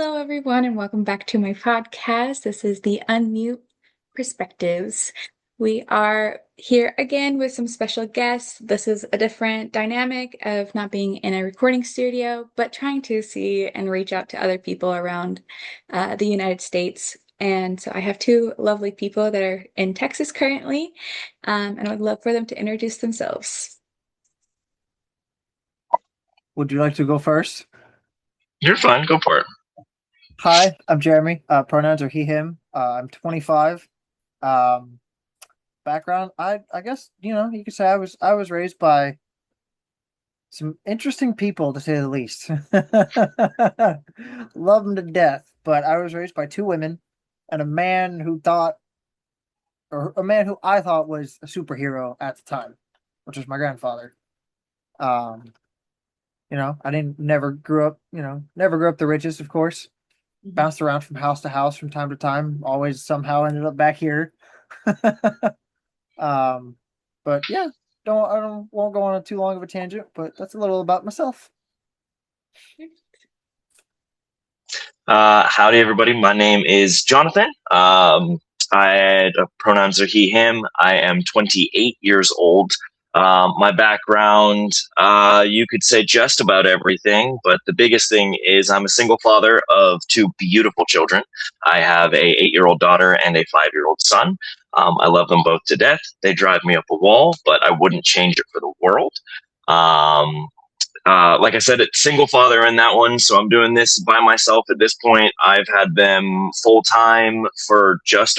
Hello, everyone, and welcome back to my podcast. This is the Unmute Perspectives. We are here again with some special guests. This is a different dynamic of not being in a recording studio, but trying to see and reach out to other people around the United States. And so I have two lovely people that are in Texas currently, and I would love for them to introduce themselves. Would you like to go first? You're fine. Go for it. Hi, I'm Jeremy. Pronouns are he, him. I'm 25. Um, Background, I guess, you could say I was raised by some interesting people to say the least. Love them to death, but I was raised by two women and a man who thought, or a man who I thought was a superhero at the time, which was my grandfather. Um, I didn't never grew up, never grew up the richest, of course. Mhm. Bounced around from house to house from time to time. Always somehow ended up back here. um, but yeah, don't I don't won't go on a too long of a tangent. But that's a little about myself. Howdy, everybody. My name is Jonathan. Pronouns are he, him. I am 28 years old. My background, you could say just about everything, but the biggest thing is I'm a single father of two beautiful children. I have a 8-year-old daughter and a 5-year-old son. I love them both to death. They drive me up a wall, but I wouldn't change it for the world. Um, like I said, it's single father in that one, so I'm doing this by myself at this point. I've had them full time for just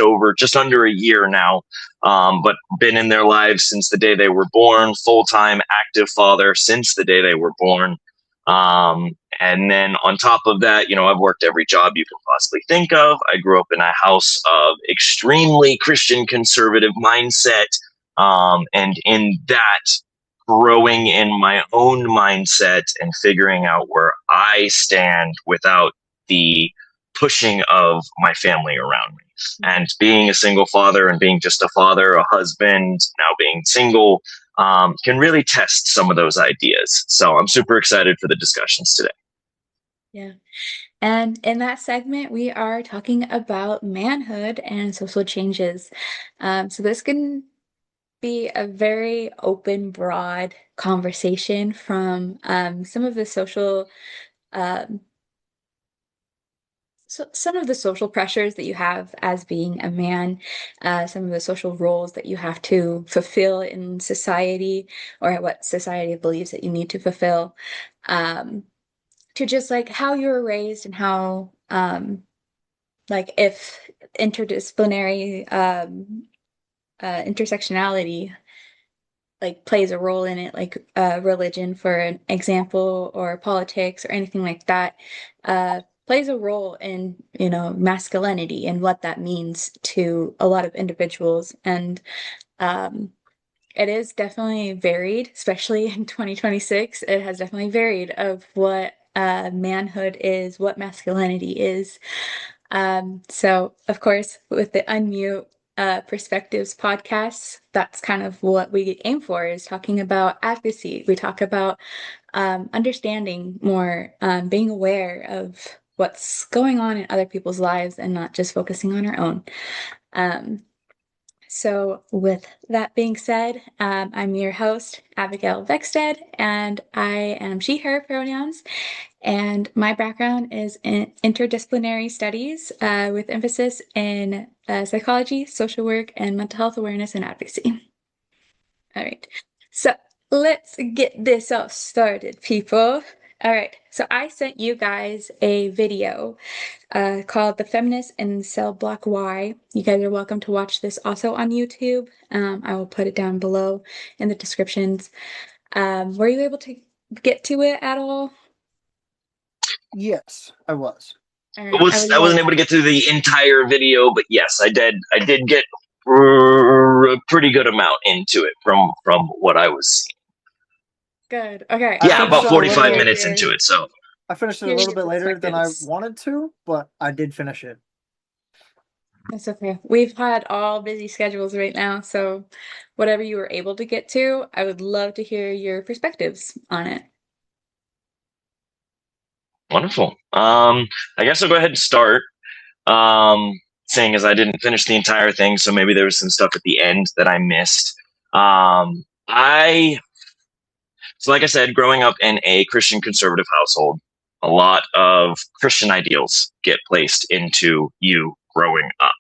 under a year now, but been in their lives since the day they were born. Full time active father since the day they were born. And then on top of that, I've worked every job you can possibly think of. I grew up in a house of extremely Christian conservative mindset, and in that growing in my own mindset and figuring out where I stand without the pushing of my family around me. And being a single father and being just a father, a husband, now being single, can really test some of those ideas. So I'm super excited for the discussions today. Yeah. And in that segment, we are talking about manhood and social changes. So this can be a very open, broad conversation from some of the um, some of the social pressures that you have as being a man, some of the social roles that you have to fulfill in society, or what society believes that you need to fulfill, um, to just like how you were raised and how like if interdisciplinary intersectionality like plays a role in it, like religion, for an example, or politics or anything like that, plays a role in, masculinity and what that means to a lot of individuals. And um, it is definitely varied, especially in 2026. It has definitely varied of what manhood is, what masculinity is. So of course, with the Unmute Perspectives podcasts, that's kind of what we aim for, is talking about advocacy. We talk about understanding more, being aware of what's going on in other people's lives and not just focusing on our own. Um, so, with that being said, I'm your host, Abigail Vexted, and I am she, her pronouns. And my background is in interdisciplinary studies with emphasis in psychology, social work, and mental health awareness and advocacy. All right. So let's get this all started, people. All right. So I sent you guys a video called The Feminist in Cell Block Y. You guys are welcome to watch this also on YouTube. I will put it down below in the descriptions. Were you able to get to it at all? Yes, I was. All I right. I was would I love. wasn't able to get through the entire video, but yes, I did. I did get a pretty good amount into it from what I was seeing. Good. Okay. I Yeah, I would finished about it a love to little. 45 hear minutes into it. So I finished it a little your bit later than I perspectives. wanted to, but I did finish it. That's okay. We've had all busy schedules right now, so whatever you were able to get to, I would love to hear your perspectives on it. Wonderful. I guess I'll go ahead and start. Saying as I didn't finish the entire thing, so maybe there was some stuff at the end that I missed. I So, like I said, growing up in a Christian conservative household, a lot of Christian ideals get placed into you growing up.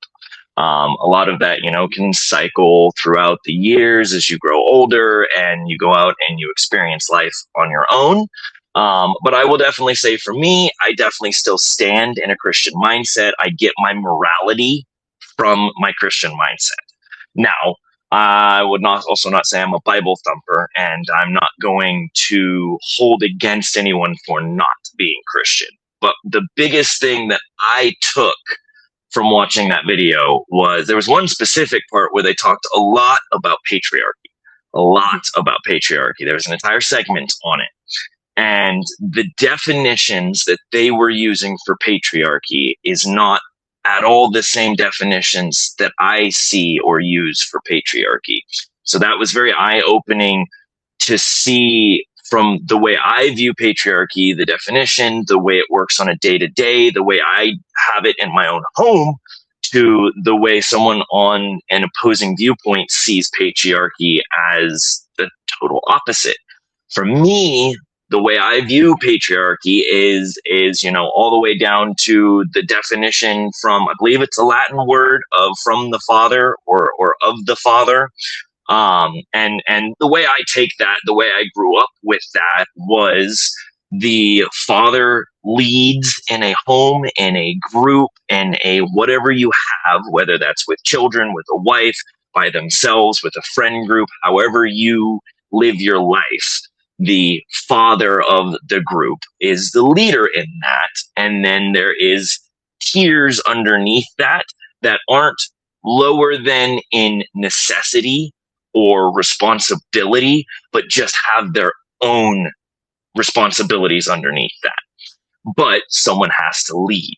A lot of that, can cycle throughout the years as you grow older and you go out and you experience life on your own. But I will definitely say for me, I definitely still stand in a Christian mindset. I get my morality from my Christian mindset. Now, I would not also not say I'm a Bible thumper, and I'm not going to hold against anyone for not being Christian. But the biggest thing that I took from watching that video was there was one specific part where they talked a lot about patriarchy, a lot about patriarchy. There was an entire segment on it. And the definitions that they were using for patriarchy is not at all the same definitions that I see or use for patriarchy. So that was very eye opening to see from the way I view patriarchy, the definition, the way it works on a day to day, the way I have it in my own home, to the way someone on an opposing viewpoint sees patriarchy as the total opposite. For me, the way I view patriarchy is all the way down to the definition from, I believe it's a Latin word of from the father or of the father. And the way I take that, the way I grew up with that was the father leads in a home, in a group, in a whatever you have, whether that's with children, with a wife, by themselves, with a friend group, however you live your life. The father of the group is the leader in that. And then there is tiers underneath that that aren't lower than in necessity or responsibility, but just have their own responsibilities underneath that. But someone has to lead.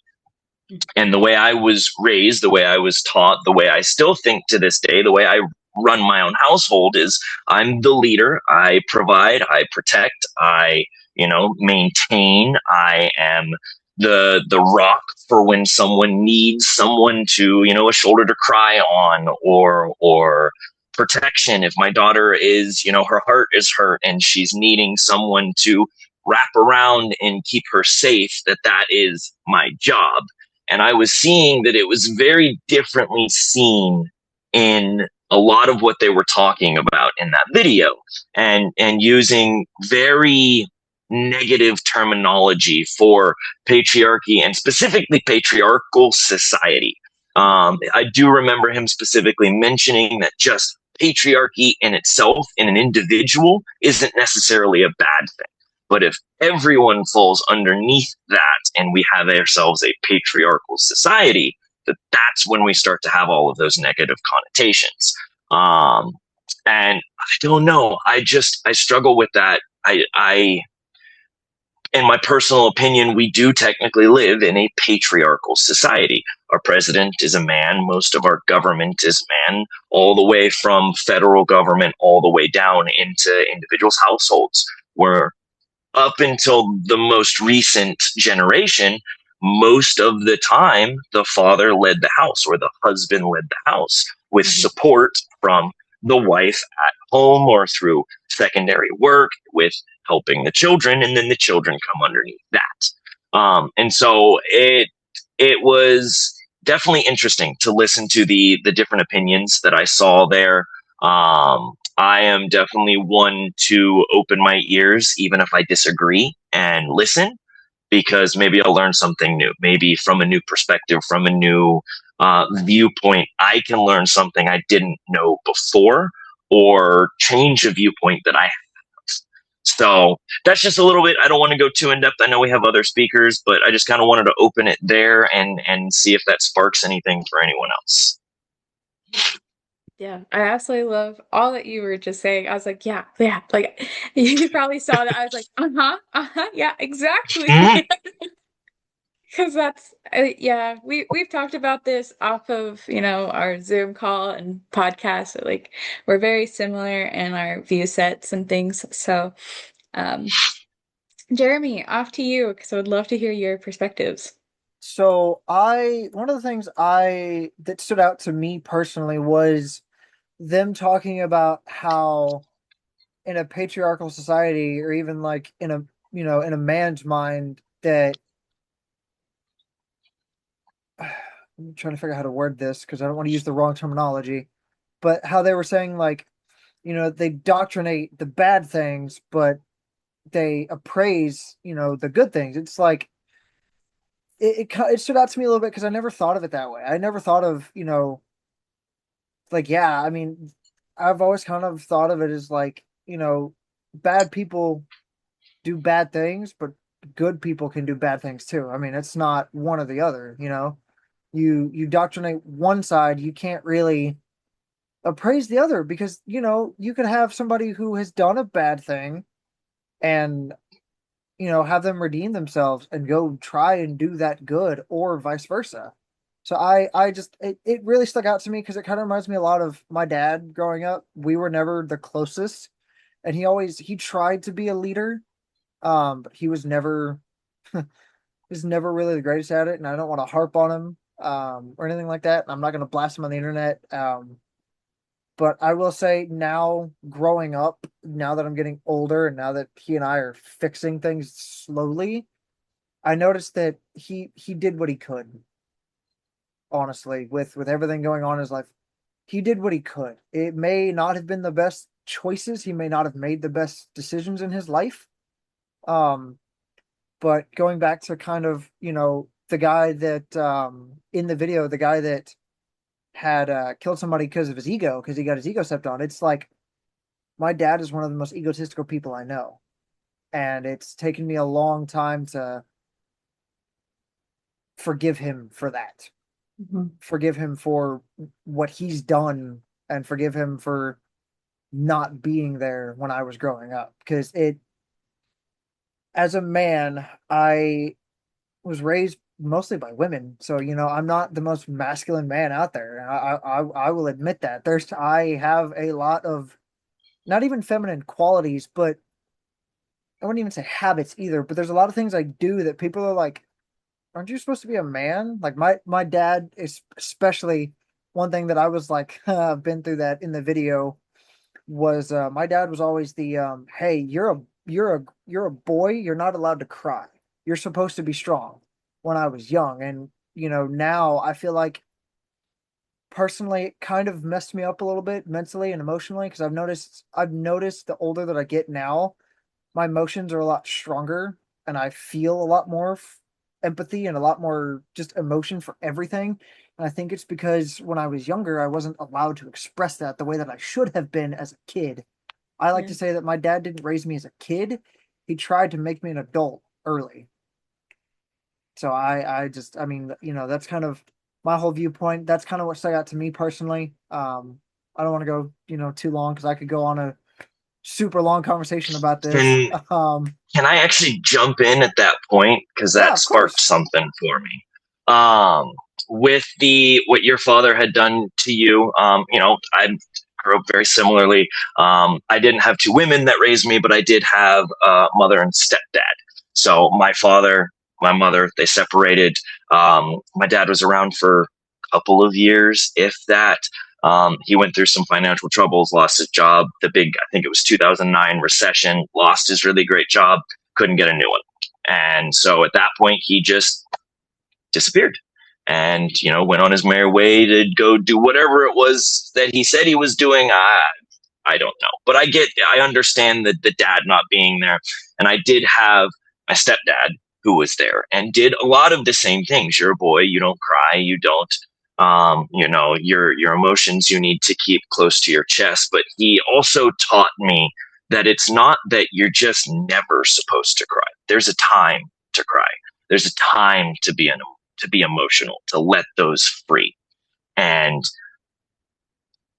And the way I was raised, the way I was taught, the way I still think to this day, the way I run my own household is I'm the leader. I provide, I protect, I, maintain. I am the rock for when someone needs someone to, a shoulder to cry on or protection. If my daughter is, her heart is hurt and she's needing someone to wrap around and keep her safe, that is my job. And I was seeing that it was very differently seen in a lot of what they were talking about in that video, and using very negative terminology for patriarchy and specifically patriarchal society. I do remember him specifically mentioning that just patriarchy in itself in an individual isn't necessarily a bad thing. But if everyone falls underneath that and we have ourselves a patriarchal society, that's when we start to have all of those negative connotations. And I don't know. I struggle with that. In my personal opinion, we do technically live in a patriarchal society. Our president is a man. Most of our government is man, all the way from federal government all the way down into individuals' households, where up until the most recent generation, most of the time, the father led the house or the husband led the house with support from the wife at home or through secondary work with helping the children, and then the children come underneath that. And so it was definitely interesting to listen to the different opinions that I saw there. I am definitely one to open my ears, even if I disagree, and listen, because maybe I'll learn something new. Maybe from a new perspective, from a new viewpoint, I can learn something I didn't know before, or change a viewpoint that I have. So that's just a little bit. I don't want to go too in depth. I know we have other speakers, but I just kind of wanted to open it there and see if that sparks anything for anyone else. Yeah, I absolutely love all that you were just saying. I was like, yeah, yeah. Like you probably saw that. I was like, yeah, exactly. Because that's yeah, we've talked about this off of, our Zoom call and podcast. Like we're very similar in our view sets and things. So, um, Jeremy, off to you, because I would love to hear your perspectives. So one of the things I that stood out to me personally was them talking about how in a patriarchal society, or even like in a, in a man's mind, that I'm trying to figure out how to word this because I don't want to use the wrong terminology, but how they were saying like, they doctrinate the bad things, but they appraise, the good things. It's like it stood out to me a little bit because I never thought of it that way. I never thought of, like, yeah, I mean, I've always kind of thought of it as like, bad people do bad things, but good people can do bad things too. I mean, it's not one or the other, You doctrinate one side, you can't really appraise the other because, you could have somebody who has done a bad thing and, have them redeem themselves and go try and do that good, or vice versa. So it really stuck out to me because it kind of reminds me a lot of my dad growing up. We were never the closest, and he tried to be a leader, but he was never really the greatest at it, and I don't want to harp on him, or anything like that. I'm not going to blast him on the internet. But I will say now, growing up, now that I'm getting older, and now that he and I are fixing things slowly, I noticed that he did what he could. Honestly, with everything going on in his life, he did what he could. It may not have been the best choices. He may not have made the best decisions in his life. Um, but going back to kind of, the guy that, in the video, the guy that had killed somebody because of his ego, because he got his ego stepped on. It's like my dad is one of the most egotistical people I know, and it's taken me a long time to forgive him for that. Mhm. Forgive him for what he's done, and forgive him for not being there when I was growing up. Because as a man, I was raised mostly by women, so I'm not the most masculine man out there. And I will admit that I have a lot of not even feminine qualities, but I wouldn't even say habits either. But there's a lot of things I do that people are like, "Aren't you supposed to be a man?" Like my dad is especially one thing that I was like, I've been through that in the video. Was my dad was always the hey, you're a boy, you're not allowed to cry, you're supposed to be strong, when I was young. And now I feel like personally it kind of messed me up a little bit mentally and emotionally, because I've noticed the older that I get now, my emotions are a lot stronger, and I feel a lot more empathy and a lot more just emotion for everything. And I think it's because when I was younger, I wasn't allowed to express that the way that I should have been as a kid. I like Yeah. to say that my dad didn't raise me as a kid. He tried to make me an adult early. So I mean, that's kind of my whole viewpoint. That's kind of what stuck out to me personally. I don't want to go, too long because I could go on a super long conversation about this. Can can I actually jump in at that point because Yeah, that of sparked course. something for me? With the what your father had done to you, I grew up very similarly. I didn't have two women that raised me, but I did have a mother and stepdad. So my father, my mother, they separated. My dad was around for a couple of years, if that. He went through some financial troubles, lost his job, the big, I think it was 2009 recession, lost his really great job, couldn't get a new one. And so at that point, he just disappeared and, went on his merry way to go do whatever it was that he said he was doing. I don't know, but I understand the dad not being there. And I did have my stepdad who was there and did a lot of the same things. You're a boy, you don't cry, you don't, your emotions you need to keep close to your chest. But he also taught me that it's not that you're just never supposed to cry. There's a time to cry. There's a time to be emotional, to let those free. And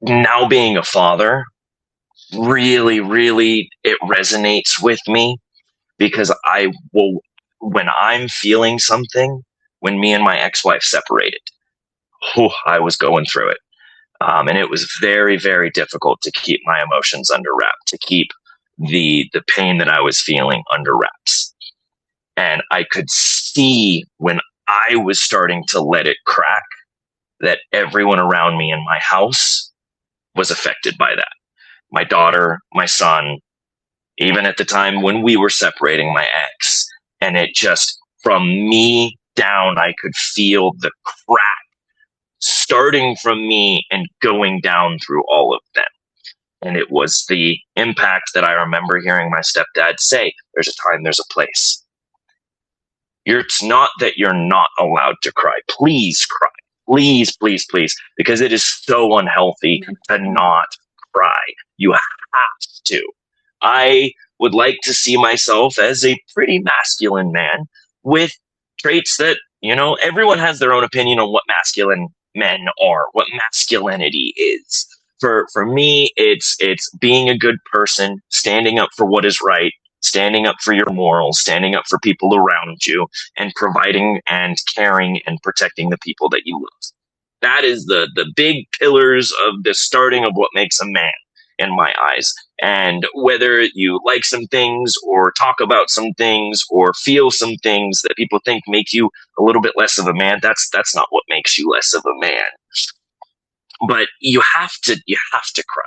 now being a father, really, really, it resonates with me because I will, when I'm feeling something, when me and my ex-wife separated, I was going through it. And it was very, very difficult to keep my emotions under wrap, to keep the pain that I was feeling under wraps. And I could see when I was starting to let it crack that everyone around me in my house was affected by that. My daughter, my son, even at the time when we were separating, my ex. And it just, from me down, I could feel the crack starting from me and going down through all of them. And it was the impact that I remember hearing my stepdad say, there's a time, there's a place. It's not that you're not allowed to cry. Please cry. Please, please, please, because it is so unhealthy to not cry. You have to. I would like to see myself as a pretty masculine man with traits that, everyone has their own opinion on what masculine men are, what masculinity is. For me, it's being a good person, standing up for what is right, standing up for your morals, standing up for people around you, and providing and caring and protecting the people that you love. That is the big pillars of the starting of what makes a man in my eyes. And whether you like some things or talk about some things or feel some things that people think make you a little bit less of a man, that's not what makes you less of a man. But you have to cry.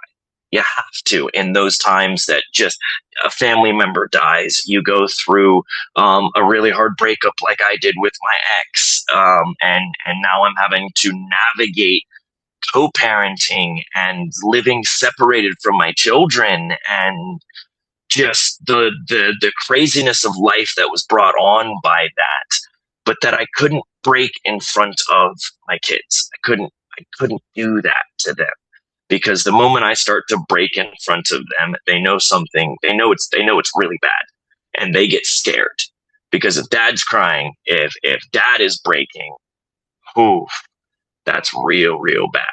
You have to in those times that just a family member dies. You go through a really hard breakup like I did with my ex, and now I'm having to navigate co-parenting and living separated from my children, and just the craziness of life that was brought on by that, but that I couldn't break in front of my kids. I couldn't do that to them, because the moment I start to break in front of them, they know something. They know it's really bad, and they get scared, because if dad's crying, if dad is breaking, oof, that's real bad.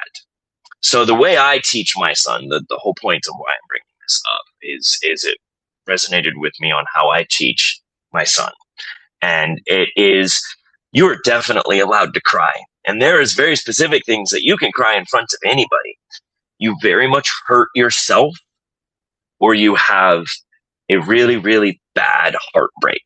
So the way I teach my son, the whole point of why I'm bringing this up is it resonated with me on how I teach my son, and it is, you are definitely allowed to cry, and there is very specific things that you can cry in front of anybody. You very much hurt yourself, or you have a really bad heartbreak,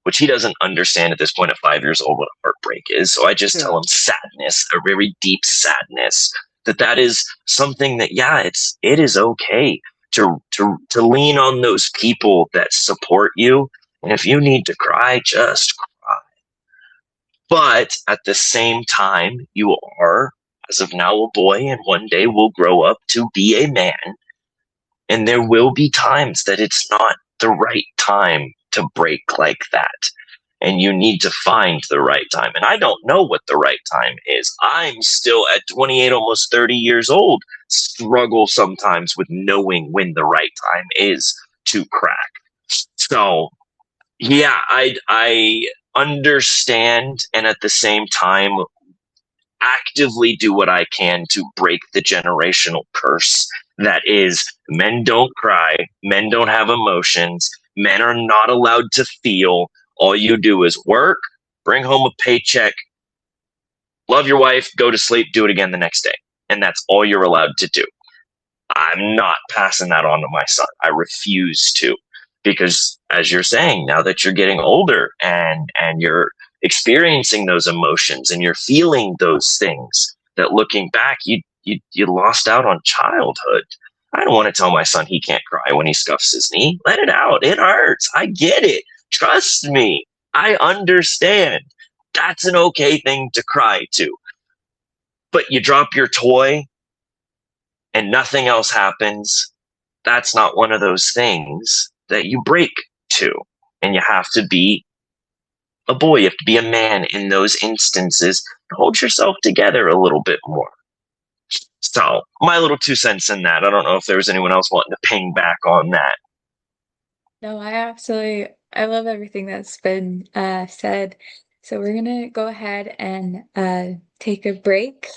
which he doesn't understand at this point at 5 years old what a heartbreak is. So I just tell him sadness, a very deep sadness, that is something that, yeah, it is okay to lean on those people that support you. And if you need to cry, just cry. But at the same time, you are, as of now, a boy, and one day will grow up to be a man. And there will be times that it's not the right time to break like that. And you need to find the right time. And I don't know what the right time is. I'm still at 28, almost 30 years old, struggle sometimes with knowing when the right time is to crack. So, yeah, I understand, and at the same time, actively do what I can to break the generational curse that is, men don't cry, men don't have emotions, men are not allowed to feel. All you do is work, bring home a paycheck, love your wife, go to sleep, do it again the next day. And that's all you're allowed to do. I'm not passing that on to my son. I refuse to, because as you're saying, now that you're getting older and you're experiencing those emotions and you're feeling those things, that looking back, you lost out on childhood. I don't want to tell my son he can't cry when he scuffs his knee. Let it out. It hurts. I get it. Trust me. I understand. That's an okay thing to cry to. But you drop your toy and nothing else happens. That's not one of those things that you break to. And you have to be a boy. You have to be a man in those instances. Hold yourself together a little bit more. So, my little 2 cents in that. I don't know if there was anyone else wanting to ping back on that. No, I love everything that's been said. So we're gonna go ahead and take a break.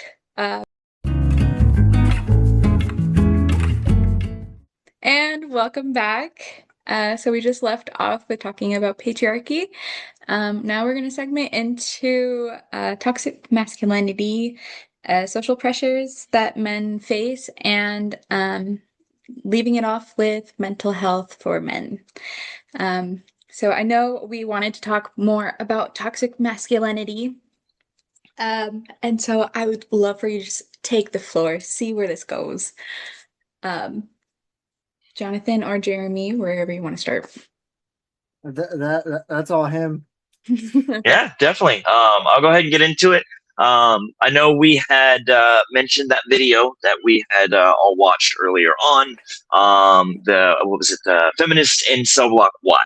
And welcome back. So we just left off with talking about patriarchy. Now we're going to segment into toxic masculinity, social pressures that men face, and leaving it off with mental health for men. So I know we wanted to talk more about toxic masculinity. And so I would love for you to just take the floor, see where this goes. Um, Jonathan or Jeremy, wherever you want to start. That's all him. Okay. Yeah, definitely. I'll go ahead and get into it. I know we had mentioned that video that we had all watched earlier on. The what was it? The feminist in cell block Y.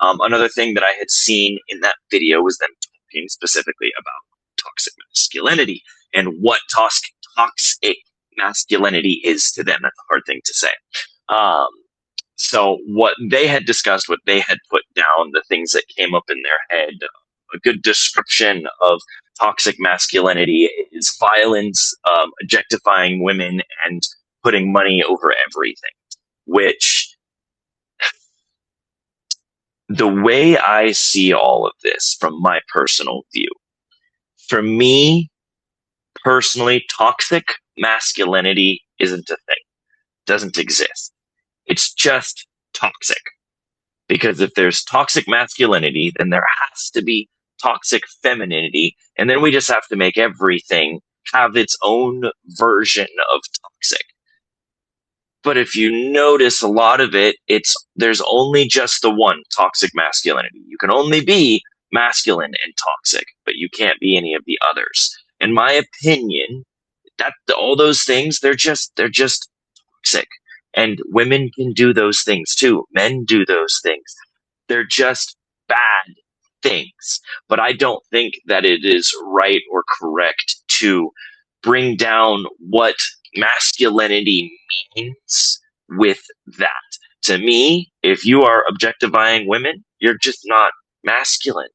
Another thing that I had seen in that video was them talking specifically about toxic masculinity and what toxic masculinity is to them. That's a hard thing to say. Um, so what they had discussed, what they had put down, the things that came up in their head, a good description of toxic masculinity is violence, objectifying women, and putting money over everything. Which, the way I see all of this from my personal view, for me personally, toxic masculinity isn't a thing, doesn't exist. It's just toxic. Because if there's toxic masculinity, then there has to be toxic femininity. And then we just have to make everything have its own version of toxic. But if you notice a lot of it, there's only just the one toxic masculinity. You can only be masculine and toxic, but you can't be any of the others. In my opinion, that all those things, they're just toxic. And women can do those things too. Men do those things. They're just bad things. But I don't think that it is right or correct to bring down what masculinity means with that. To me, if you are objectifying women, you're just not masculine.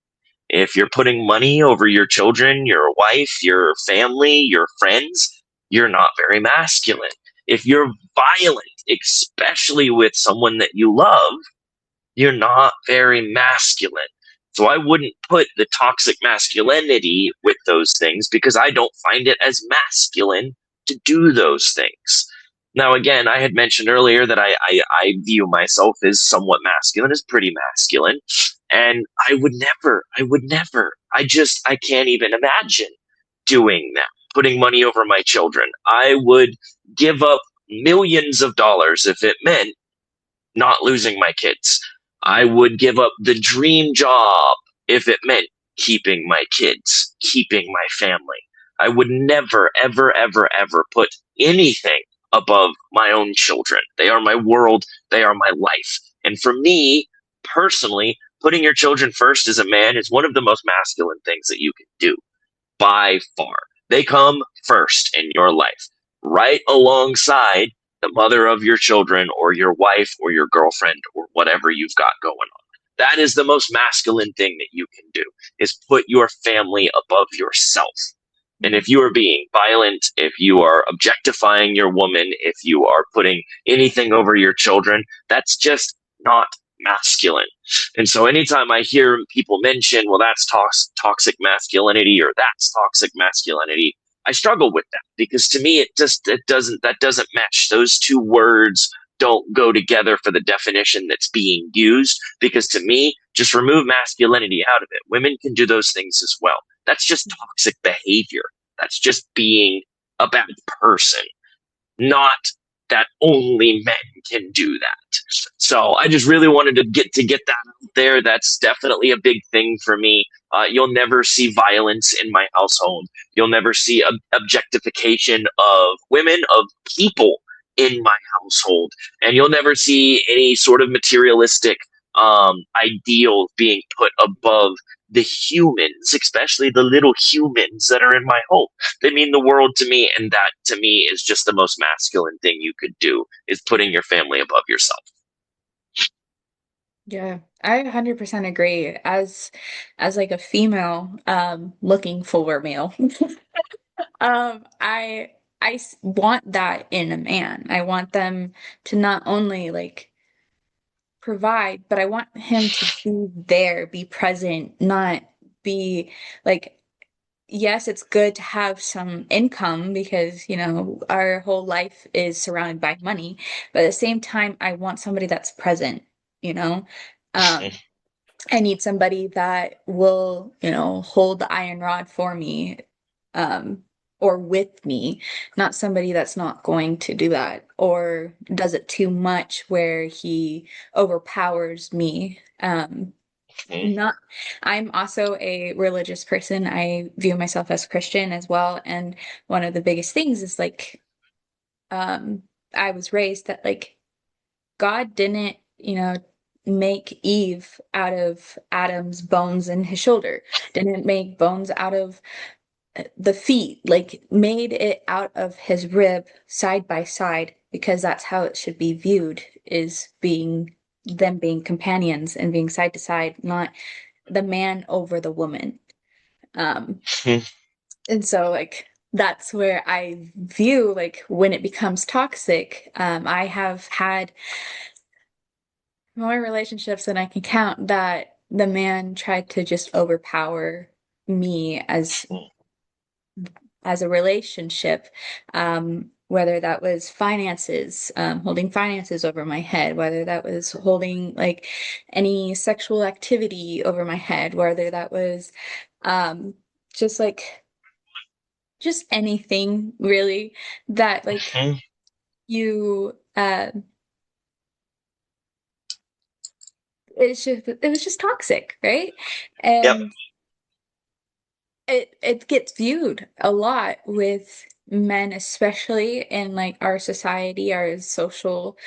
If you're putting money over your children, your wife, your family, your friends, you're not very masculine. If you're violent, especially with someone that you love, you're not very masculine. So I wouldn't put the toxic masculinity with those things because I don't find it as masculine to do those things. Now, again, I had mentioned earlier that I view myself as somewhat masculine, as pretty masculine. And I can't even imagine doing that, putting money over my children. I would give up millions of dollars if it meant not losing my kids. I would give up the dream job if it meant keeping my kids, keeping my family. I would never, ever, ever, ever put anything above my own children. They are my world. They are my life. And for me, personally, putting your children first as a man is one of the most masculine things that you can do by far. They come first in your life, right alongside the mother of your children or your wife or your girlfriend or whatever you've got going on. That is the most masculine thing that you can do, is put your family above yourself. And if you are being violent, if you are objectifying your woman, if you are putting anything over your children, that's just not masculine. And so anytime I hear people mention, well, that's toxic masculinity or that's toxic masculinity, I struggle with that because to me it doesn't match. Those two words don't go together for the definition that's being used because to me, just remove masculinity out of it. Women can do those things as well. That's just toxic behavior. That's just being a bad person, not that only men can do that. So I just really wanted to get that out there. That's definitely a big thing for me. You'll never see violence in my household. You'll never see objectification of women, of people in my household, and you'll never see any sort of materialistic ideal being put above the humans, especially the little humans that are in my home. They mean the world to me, and that to me is just the most masculine thing you could do, is putting your family above yourself. Yeah, I 100% agree. As like a female looking for male. I want that in a man. I want them to not only like provide, but I want him to be there, be present, not be like, yes, it's good to have some income because, our whole life is surrounded by money, but at the same time, I want somebody that's present, you know? Um, I need somebody that will, hold the iron rod for me, um, or with me, not somebody that's not going to do that or does it too much where he overpowers me. Mhm. Not, I'm also a religious person. I view myself as Christian as well. And one of the biggest things is like, um, I was raised that like God didn't, make Eve out of Adam's bones in his shoulder, didn't make bones out of the feet, like made it out of his rib side by side because that's how it should be viewed, is being them being companions and being side to side, not the man over the woman. Um, and so like that's where I view like when it becomes toxic. I have had more relationships than I can count that the man tried to just overpower me as a relationship, whether that was finances, holding finances over my head, whether that was holding like any sexual activity over my head, whether that was um, just like just anything really that like Mhm. you it was just toxic, right? Yep. And it gets viewed a lot with men, especially in like our society, our social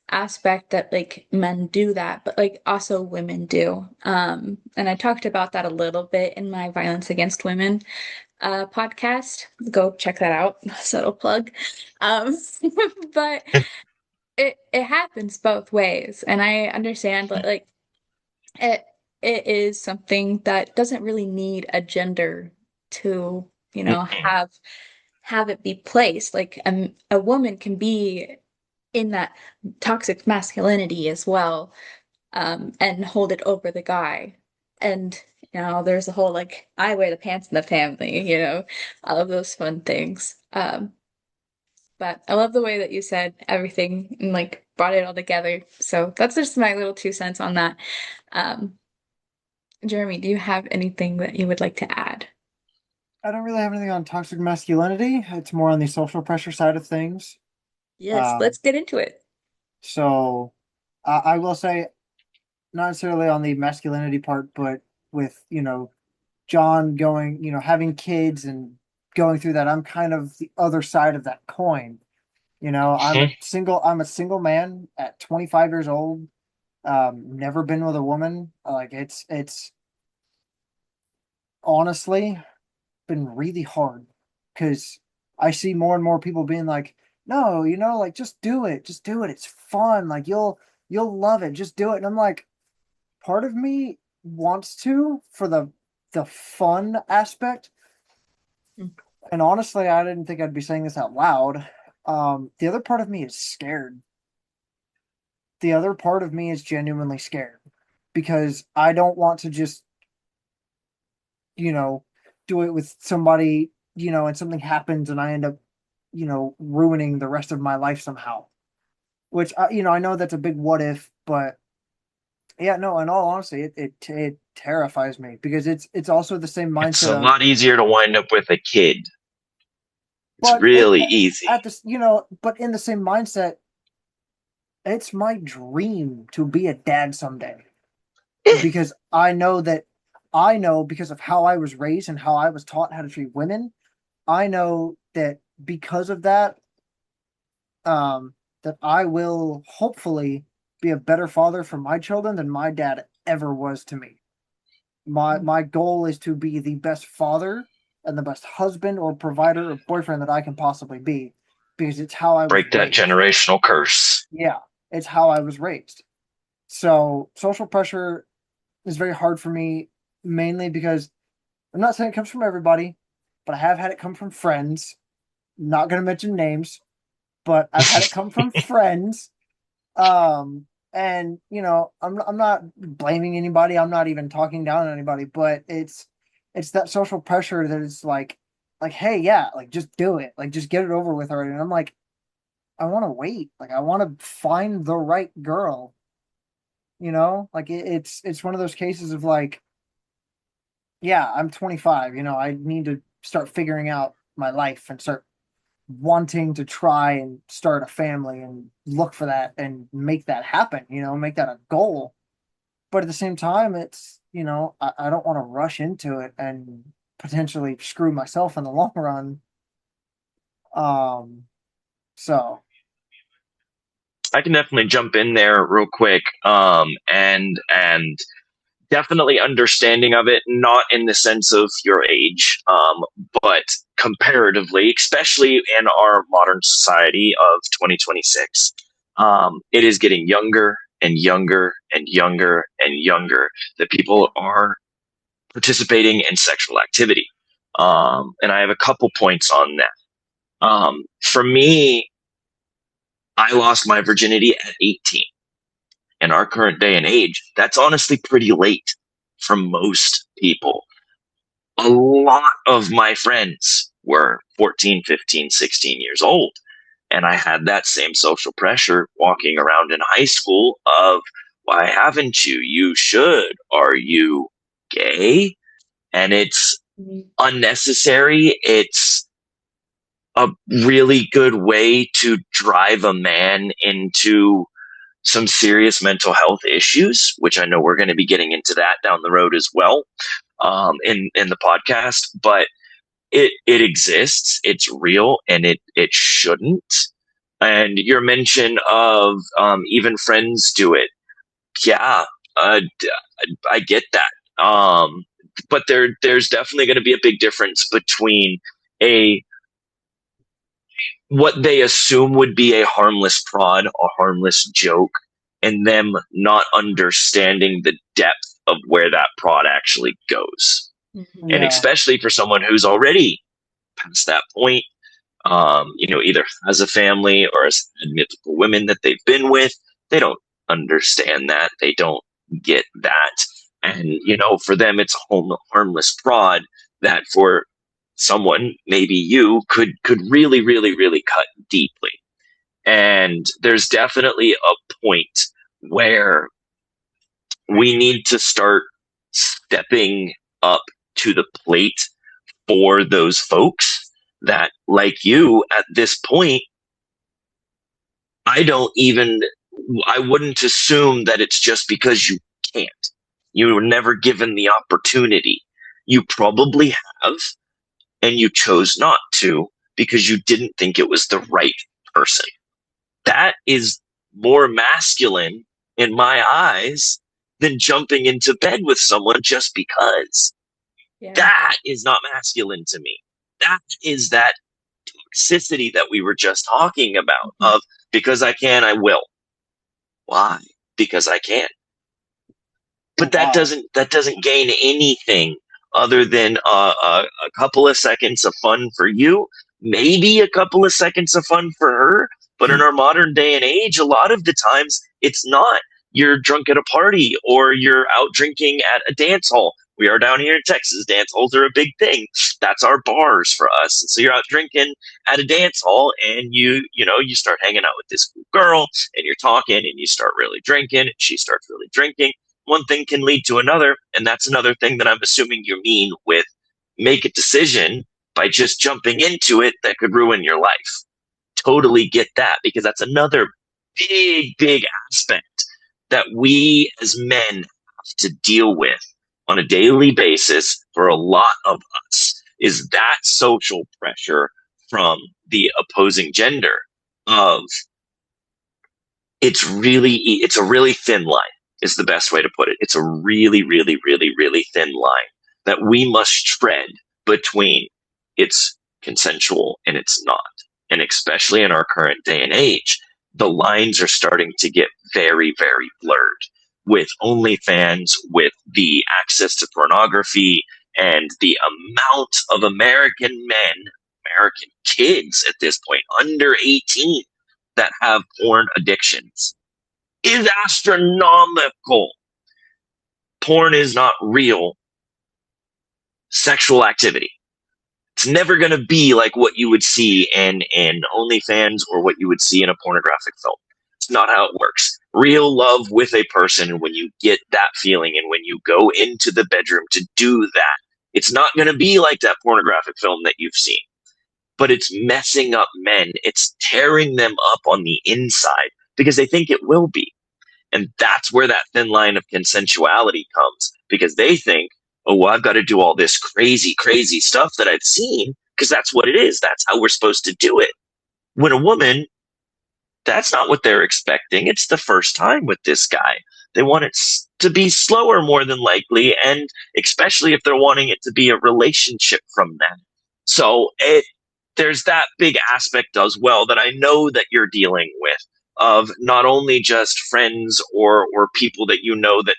aspect, that like men do that, but like also women do. And I talked about that a little bit in my Violence Against Women podcast. Go check that out. Subtle plug. Um, but it happens both ways, and I understand that like it it is something that doesn't really need a gender to, Mhm. have it be placed. Like a woman can be in that toxic masculinity as well, and hold it over the guy. And there's a whole like I wear the pants in the family, all of those fun things. But I love the way that you said everything and like brought it all together. So that's just my little 2 cents on that. Um, Jeremy, do you have anything that you would like to add? I don't really have anything on toxic masculinity. It's more on the social pressure side of things. Yes, Um, let's get into it. so I will say, not necessarily on the masculinity part, but with, John going, having kids and going through that, I'm kind of the other side of that coin. Mhm. I'm a single man at 25 years old. Never been with a woman. Like it's honestly been really hard because I see more and more people being like, no, like just do it. Just do it. It's fun. Like you'll love it. Just do it. And I'm like, part of me wants to for the fun aspect. And honestly, I didn't think I'd be saying this out loud. The other part of me is scared. The other part of me is genuinely scared because I don't want to just, you know, do it with somebody, and something happens and I end up, ruining the rest of my life somehow. Which, I know that's a big what if, but yeah, no, in all honesty, it terrifies me because it's also the same It's mindset a of, lot easier to wind up with a kid. It's but really easy. at this, but in the same mindset, it's my dream to be a dad someday Eh, because because of how I was raised and how I was taught how to treat women. I know that because of that, that I will hopefully be a better father for my children than my dad ever was to me. My goal is to be the best father and the best husband or provider or boyfriend that I can possibly be because it's how I was Break that raised. generational curse. Yeah, it's how I was raised. So social pressure is very hard for me, mainly because I'm not saying it comes from everybody, but I have had it come from friends. Not going to mention names, but I've had it come from friends. And I'm not blaming anybody. I'm not even talking down on anybody, but it's that social pressure that is like, hey, yeah, like just do it, like just get it over with already. And I'm like, I want to wait, like I want to find the right girl, Like it's one of those cases of like, yeah, I'm 25, I need to start figuring out my life and start wanting to try and start a family and look for that and make that happen, make that a goal. But at the same time, it's, I don't want to rush into it and potentially screw myself in the long run. Um, so I can definitely jump in there real quick. And definitely understanding of it, not in the sense of your age, but comparatively, especially in our modern society of 2026, it is getting younger and younger and younger and younger that people are participating in sexual activity. And I have a couple points on that. For me, I lost my virginity at 18. In our current day and age, that's honestly pretty late for most people. A lot of my friends were 14, 15, 16 years old. And I had that same social pressure walking around in high school of, why haven't you? You should. Are you gay? And it's Mhm. unnecessary. It's a really good way to drive a man into some serious mental health issues, which I know we're going to be getting into that down the road as well, in the podcast. But it exists, it's real, and it shouldn't. And your mention of even friends do it, yeah, I get that. But there's definitely going to be a big difference between a what they assume would be a harmless prod, a harmless joke, and them not understanding the depth of where that prod actually goes. Mhm. And yeah, especially for someone who's already past that point, either has a family or has had multiple women that they've been with, they don't understand that. They don't get that. And, for them, it's a harmless prod that for someone, maybe you, could really, really, really cut deeply. And there's definitely a point where we need to start stepping up to the plate for those folks that, like you, at this point, I don't even, I wouldn't assume that it's just because you can't. You were never given the opportunity. You probably have, and you chose not to because you didn't think it was the right person. That is more masculine in my eyes than jumping into bed with someone just because. Yeah. That is not masculine to me. That is that toxicity that we were just talking about Mhm. of, because I can, I will. Why? Because I can. But why? that doesn't gain anything other than a couple of seconds of fun for you, maybe a couple of seconds of fun for her. But in our modern day and age, a lot of the times it's not. You're drunk at a party or you're out drinking at a dance hall. We are down here in Texas. Dance halls are a big thing. That's our bars for us. So you're out drinking at a dance hall and you start hanging out with this cool girl and you're talking and you start really drinking and she starts really drinking. One thing can lead to another. And that's another thing that I'm assuming you mean with make a decision by just jumping into it that could ruin your life. Totally get that, because that's another big, big aspect that we as men have to deal with on a daily basis for a lot of us is that social pressure from the opposing gender of it's a really thin line is the best way to put it. It's a really, really, really, really thin line that we must tread between it's consensual and it's not. And especially in our current day and age, the lines are starting to get very, very blurred with OnlyFans, with the access to pornography, and the amount of American men, American kids at this point, under 18, that have porn addictions is astronomical. Porn is not real sexual activity. It's never going to be like what you would see in OnlyFans or what you would see in a pornographic film. It's not how it works. real love with a person, and when you get that feeling, and when you go into the bedroom to do that, it's not going to be like that pornographic film that you've seen, but it's messing up men. It's tearing them up on the inside because they think it will be. And that's where that thin line of consensuality comes, because they think, oh, well, I've got to do all this crazy, crazy stuff that I've seen because that's what it is. That's how we're supposed to do it. When a woman, that's not what they're expecting. It's the first time with this guy. They want it to be slower, more than likely, and especially if they're wanting it to be a relationship from them. So there's that big aspect as well that I know that you're dealing with, of not only just friends or people that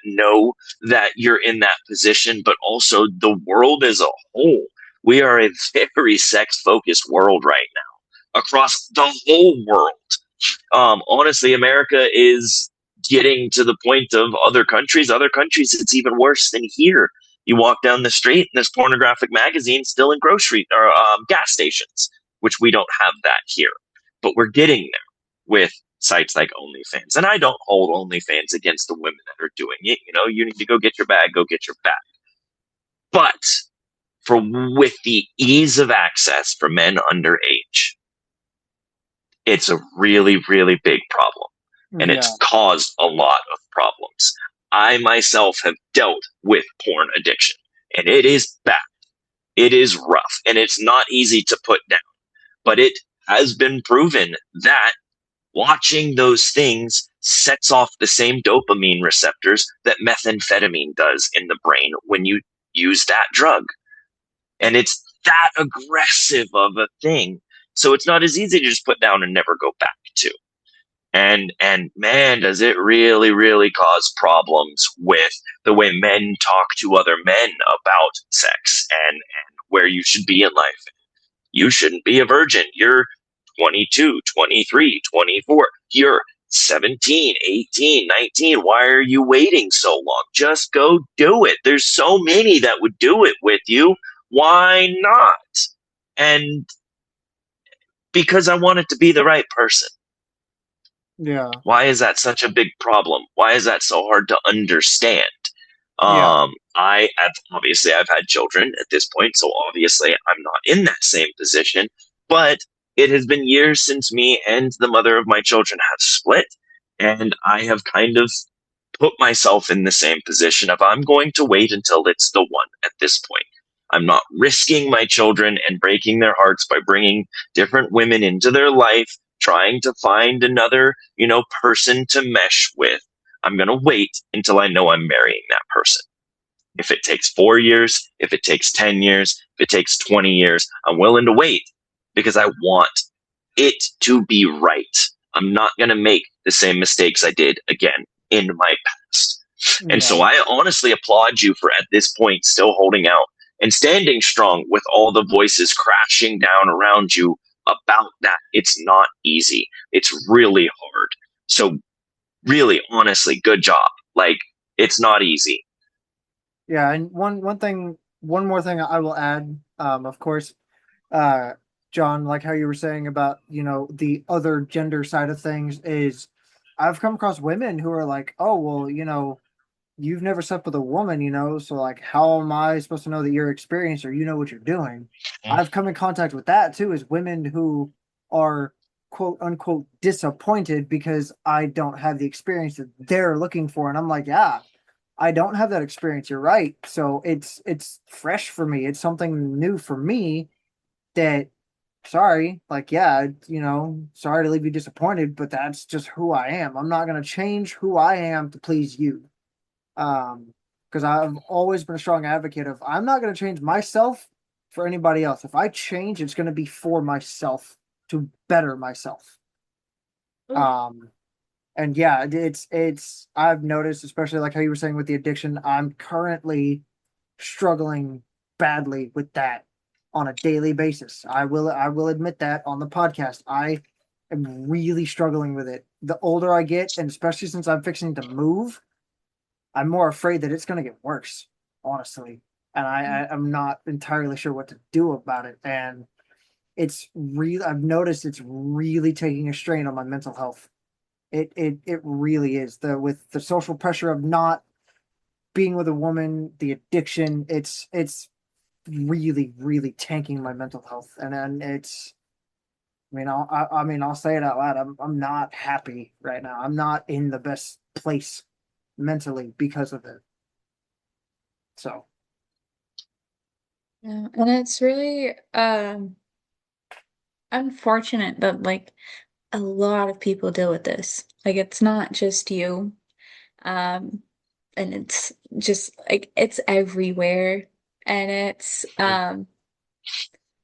know that you're in that position, but also the world as a whole. We are a very sex focused world right now across the whole world. Honestly, America is getting to the point of other countries. Other countries, it's even worse than here. You walk down the street and there's pornographic magazines still in grocery or gas stations, which we don't have that here. But we're getting there with sites like OnlyFans. And I don't hold OnlyFans against the women that are doing it. You know, you need to go get your bag, go get your bag. But for with the ease of access for men underage, it's a really, really big problem. And Yeah. it's caused a lot of problems. I myself have dealt with porn addiction, and it is bad. It is rough, and it's not easy to put down. But it has been proven that watching those things sets off the same dopamine receptors that methamphetamine does in the brain when you use that drug. And it's that aggressive of a thing. So it's not as easy to just put down and never go back to. And man, does it really, really cause problems with the way men talk to other men about sex and where you should be in life. You shouldn't be a virgin. You're 22, 23, 24. You're 17, 18, 19. Why are you waiting so long? Just go do it. There's so many that would do it with you. Why not? And because I want it to be the right person. Yeah. Why is that such a big problem? Why is that so hard to understand? Yeah. I've had children at this point, so obviously I'm not in that same position, but it has been years since me and the mother of my children have split, and I have kind of put myself in the same position of I'm going to wait until it's the one at this point. I'm not risking my children and breaking their hearts by bringing different women into their life, trying to find another, person to mesh with. I'm going to wait until I know I'm marrying that person. If it takes 4 years, if it takes 10 years, if it takes 20 years, I'm willing to wait because I want it to be right. I'm not going to make the same mistakes I did again in my past. And Yeah. so I honestly applaud you for at this point still holding out and standing strong with all the voices crashing down around you about that. It's not easy. It's really hard. So really, honestly, good job. Like, it's not easy. Yeah, and one more thing I will add, of course, uh, John, like how you were saying about, the other gender side of things is I've come across women who are like, oh, well, you've never slept with a woman, so like, how am I supposed to know that you're experienced or you know what you're doing? I've come in contact with that too, is women who are quote unquote disappointed because I don't have the experience that they're looking for. And I'm like, yeah, I don't have that experience. You're right. So it's fresh for me. It's something new for me that sorry, like yeah, sorry to leave you disappointed, but that's just who I am. I'm not gonna change who I am to please you. Because I've always been a strong advocate of I'm not gonna change myself for anybody else. If I change, it's gonna be for myself to better myself. Um and yeah, it's I've noticed, especially like how you were saying with the addiction, I'm currently struggling badly with that on a daily basis. I will admit that on the podcast. I am really struggling with it. The older I get, and especially since I'm fixing to move, I'm more afraid that it's going to get worse, honestly. And I'm not entirely sure what to do about it. And I've noticed it's really taking a strain on my mental health. It really is. With the social pressure of not being with a woman, the addiction, it's really, really tanking my mental health. And it's, I mean, I'll say it out loud. I'm not happy right now. I'm not in the best place mentally because of it. So Yeah, and it's really unfortunate that like a lot of people deal with this. Like it's not just you. Um and it's just like it's everywhere, and it's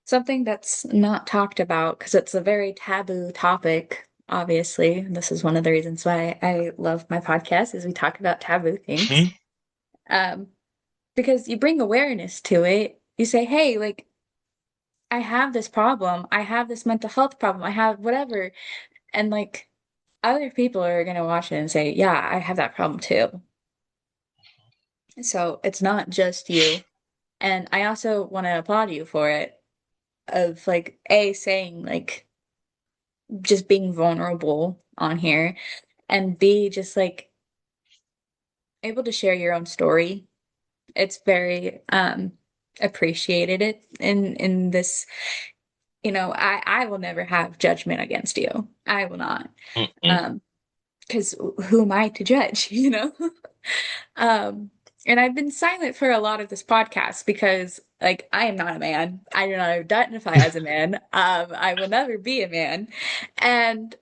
something that's not talked about because it's a very taboo topic. Obviously, this is one of the reasons why I love my podcast is we talk about taboo things. Mhm. Um, because you bring awareness to it. You say, "Hey, like I have this problem. I have this mental health problem. I have whatever." And like other people are gonna watch it and say, "Yeah, I have that problem too." So it's not just you. And I also want to applaud you for it of like A saying like just being vulnerable on here, and B just like able to share your own story. It's very appreciated it in this, I will never have judgment against you. I will not. Mm-mm. Um because who am I to judge, you know? Um, and I've been silent for a lot of this podcast because, like, I am not a man. I do not identify as a man. I will never be a man. And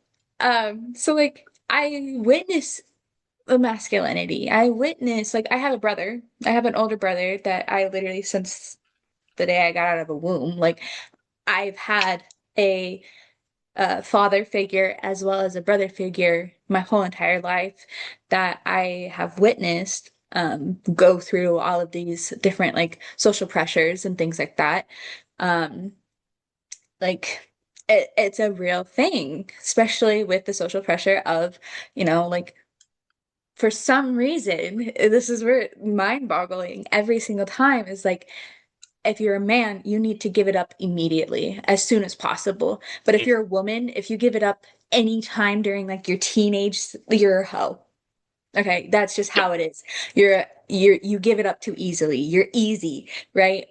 so, like, I witness the masculinity. I witness, like, I have a brother. I have an older brother that I literally, since the day I got out of a womb, like, I've had a father figure as well as a brother figure my whole entire life that I have witnessed go through all of these different like social pressures and things like that. Um, like it's a real thing, especially with the social pressure of, like for some reason, this is where mind-boggling every single time is like if you're a man, you need to give it up immediately, as soon as possible. But if you're a woman, if you give it up anytime during like your teenage, you're a hoe. Okay, that's just Yep. how it is. You give it up too easily. You're easy, right?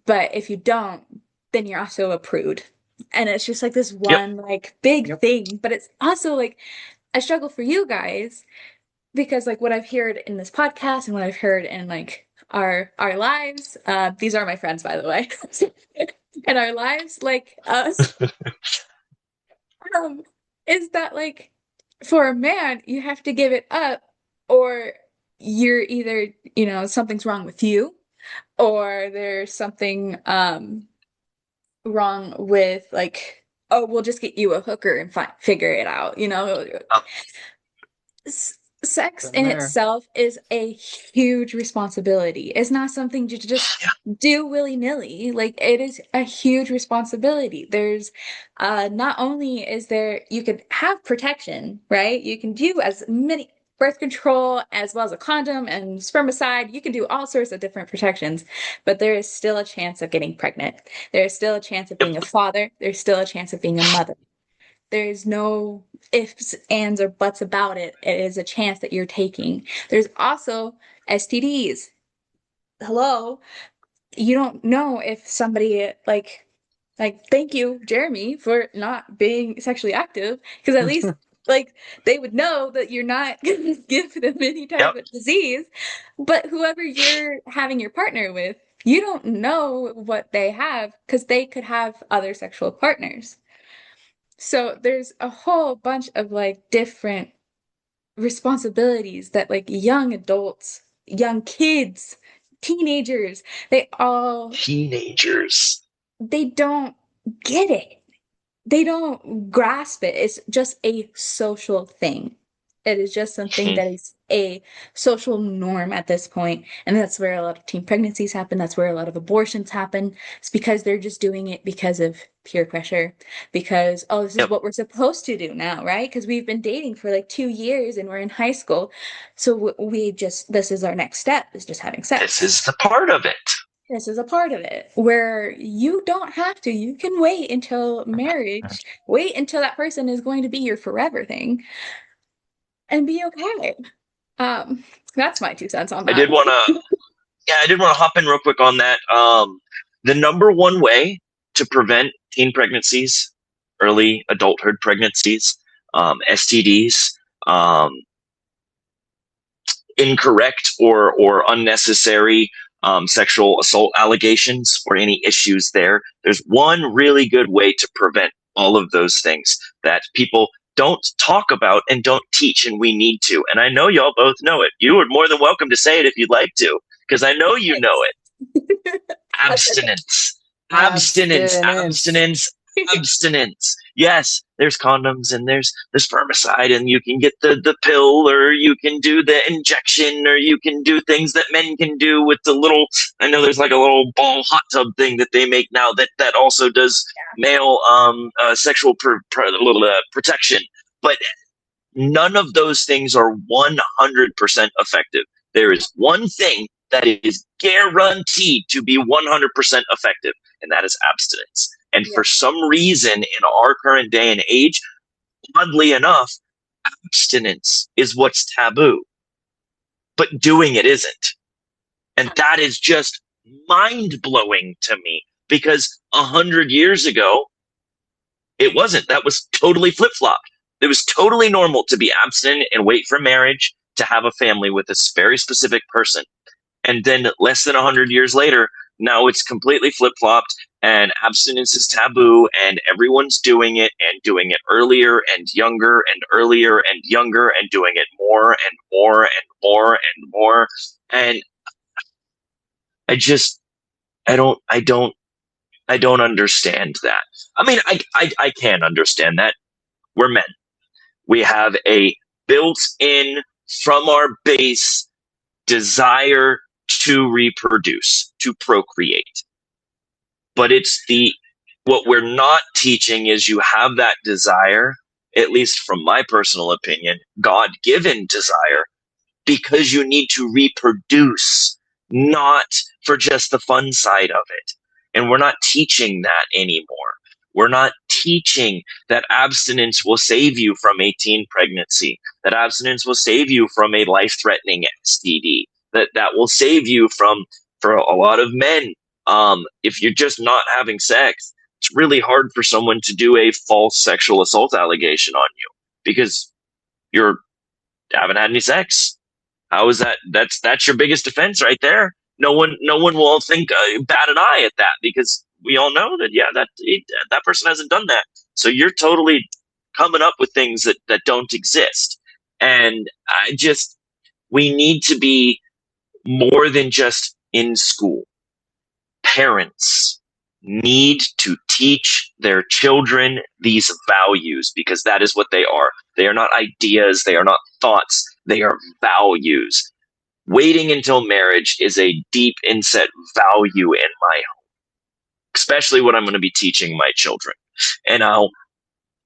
But if you don't, then you're also a prude. And it's just like this Yep. one like big yep. thing, but it's also like a struggle for you guys because like what I've heard in this podcast and what I've heard in like our lives, these are my friends by the way. In our lives, like um, is that like for a man, you have to give it up, or you're either, something's wrong with you, or there's something wrong with like, oh, we'll just get you a hooker and figure it out, Uh, sex Been in there. itself is a huge responsibility. It's not something to just yeah. do willy-nilly. Like it is a huge responsibility. There's not only is there you can have protection, right? You can do as many birth control as well as a condom and spermicide. You can do all sorts of different protections, but there is still a chance of getting pregnant. There is still a chance of being Yep. a father. There's still a chance of being a mother. There's no ifs, ands, or buts about it. It is a chance that you're taking. There's also STDs. Hello, you don't know if somebody like thank you, Jeremy, for not being sexually active, because at least like they would know that you're not gonna give them any type Yep. of disease. But whoever you're having your partner with, you don't know what they have because they could have other sexual partners. So there's a whole bunch of like different responsibilities that like young adults, young kids, teenagers, they all Teenagers. they don't get it. They don't grasp it. It's just a social thing. It is just something Mhm. that is a social norm at this point. And that's where a lot of teen pregnancies happen. That's where a lot of abortions happen. It's because they're just doing it because of peer pressure. Because, oh, this is Yep. what we're supposed to do now, right? Because we've been dating for like 2 years and we're in high school. So this is our next step, is just having This sex. is the part of it. This is a part of it where you don't have to. You can wait until marriage, wait until that person is going to be your forever thing. and be okay. Um, that's my 2 cents on I that. did want to, yeah, I did want to hop in real quick on that. The number one way to prevent teen pregnancies, early adulthood pregnancies, STDs, um, incorrect or unnecessary sexual assault allegations or any issues there. There's one really good way to prevent all of those things that people don't talk about and don't teach, and we need to. And I know y'all both know it. You are more than welcome to say it if you'd like to, because I know you know it. That's okay. Abstinence. Abstinence. Abstinence. Abstinence. Abstinence. Yes, there's condoms and there's the spermicide, and you can get the pill, or you can do the injection, or you can do things that men can do with the little. I know there's like a little ball hot tub thing that they make now that also does male sexual protection, but none of those things are 100% effective. There is one thing that is guaranteed to be 100% effective, and that is abstinence. And Yeah. for some reason, in our current day and age, oddly enough, abstinence is what's taboo, but doing it isn't. And that is just mind blowing to me, because 100 years ago, it wasn't. That was totally flip flopped. It was totally normal to be abstinent and wait for marriage to have a family with a very specific person. And then less than 100 years later, now it's completely flip flopped, and abstinence is taboo, and everyone's doing it, and doing it earlier and younger and earlier and younger, and doing it more and more and more and more. And I just, I don't understand that. I mean, I can understand that. We're men. We have a built in, from our base, desire to reproduce, to procreate. But what we're not teaching is you have that desire, at least from my personal opinion, God given desire, because you need to reproduce, not for just the fun side of it. And we're not teaching that anymore. We're not teaching that abstinence will save you from a teen pregnancy, that abstinence will save you from a life-threatening STD, that will save you from, for a lot of men, if you're just not having sex, it's really hard for someone to do a false sexual assault allegation on you because you're haven't had any sex. How is that? That's your biggest defense right there. No one will think bat an eye at that, because we all know that that person hasn't done that. So you're totally coming up with things that don't exist. And we need to be more than just in school. Parents need to teach their children these values, because that is what they are. They are not ideas. They are not thoughts. They are values. Waiting until marriage is a deep inset value in my home, especially what I'm going to be teaching my children. And now,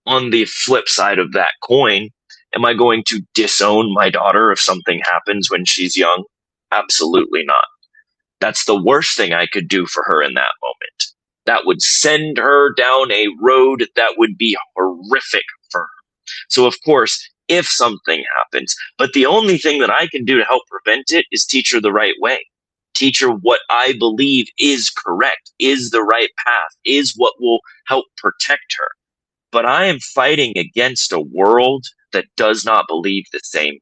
on the flip side of that coin, am I going to disown my daughter if something happens when she's young? Absolutely not. That's the worst thing I could do for her in that moment. That would send her down a road that would be horrific for her. So, of course, if something happens, but the only thing that I can do to help prevent it is teach her the right way. Teach her what I believe is correct, is the right path, is what will help protect her. But I am fighting against a world that does not believe the same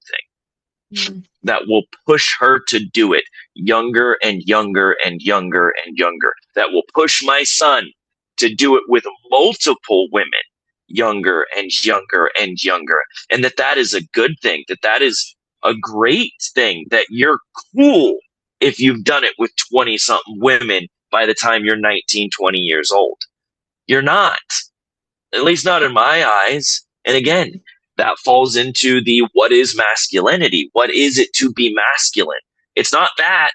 thing, that will push her to do it younger and younger and younger and younger, that will push my son to do it with multiple women younger and younger and younger, and that is a good thing, that is a great thing, that you're cool if you've done it with 20 something women by the time you're 19, 20 years old. You're not, at least not in my eyes. And again, that falls into the what is masculinity? What is it to be masculine? It's not that.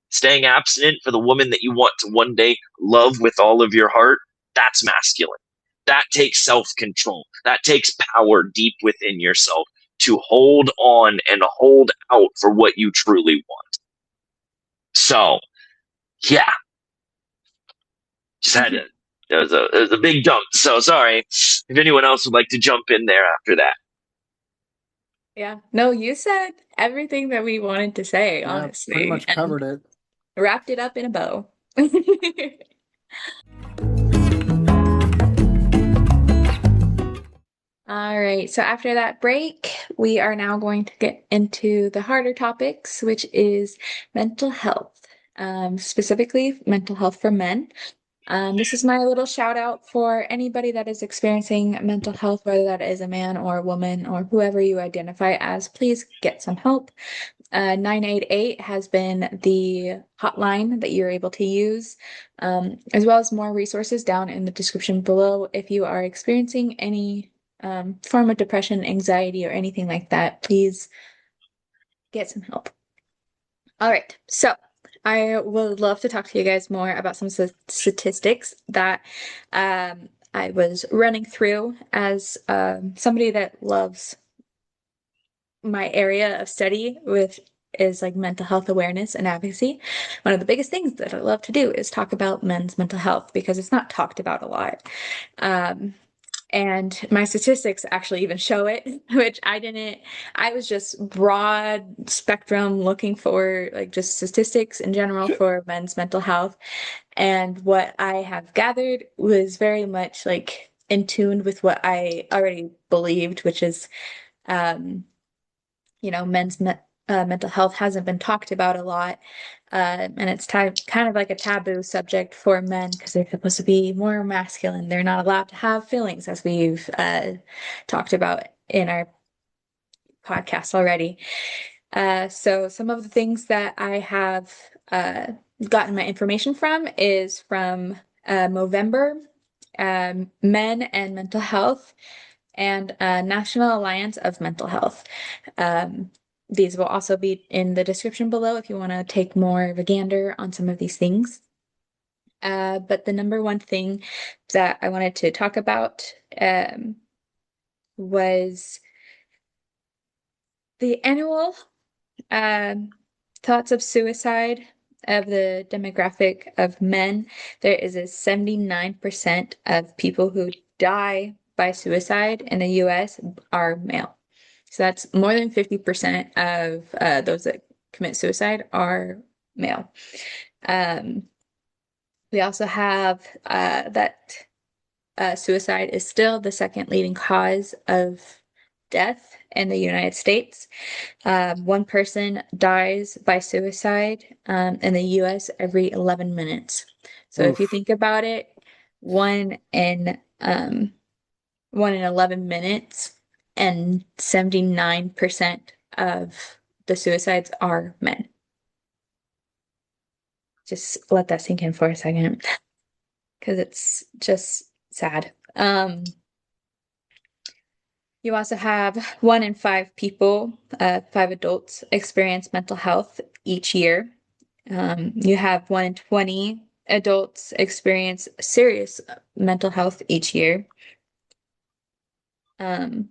Staying abstinent for the woman that you want to one day love with all of your heart, that's masculine. That takes self-control. That takes power deep within yourself to hold on and hold out for what you truly want. So, yeah. Just had to, it was a big dump. So sorry if anyone else would like to jump in there after that. Yeah. No, you said everything that we wanted to say, Yeah, pretty honestly, much and covered it. wrapped it up in a bow. All right, so after that break, we are now going to get into the harder topics, which is mental health, specifically mental health for men. This is my little shout out for anybody that is experiencing mental health, whether that is a man or a woman or whoever you identify as. Please get some help. 988 has been the hotline that you're able to use, as well as more resources down in the description below. If you are experiencing any form of depression, anxiety, or anything like that, please get some help. All right, so I would love to talk to you guys more about some statistics that I was running through as somebody that loves my area of study with is like mental health awareness and advocacy. One of the biggest things that I love to do is talk about men's mental health because it's not talked about a lot. Um, and my statistics actually even show it, which I didn't, I was just broad spectrum looking for like just statistics in general for men's mental health. And what I have gathered was very much like in tune with what I already believed, which is, um, mental health hasn't been talked about a lot. And it's kind of like a taboo subject for men because they're supposed to be more masculine. They're not allowed to have feelings, as we've talked about in our podcast already. So some of the things that I have gotten my information from is from Movember, Men and Mental Health, and National Alliance of Mental Health. Um, these will also be in the description below if you want to take more of a gander on some of these things. But the number one thing that I wanted to talk about was the annual um, thoughts of suicide of the demographic of men. There is a 79% of people who die by suicide in the US are male. So that's more than 50% of those that commit suicide are male. Um, we also have that suicide is still the second leading cause of death in the United States. One person dies by suicide in the US every 11 minutes. So if you Oof. think about it, one in 11 minutes and 79% of the suicides are men. Just let that sink in for a second because it's just sad. You also have 1 in 5 people, 5 adults, experience mental health each year. You have 1 in 20 adults experience serious mental health each year. Um,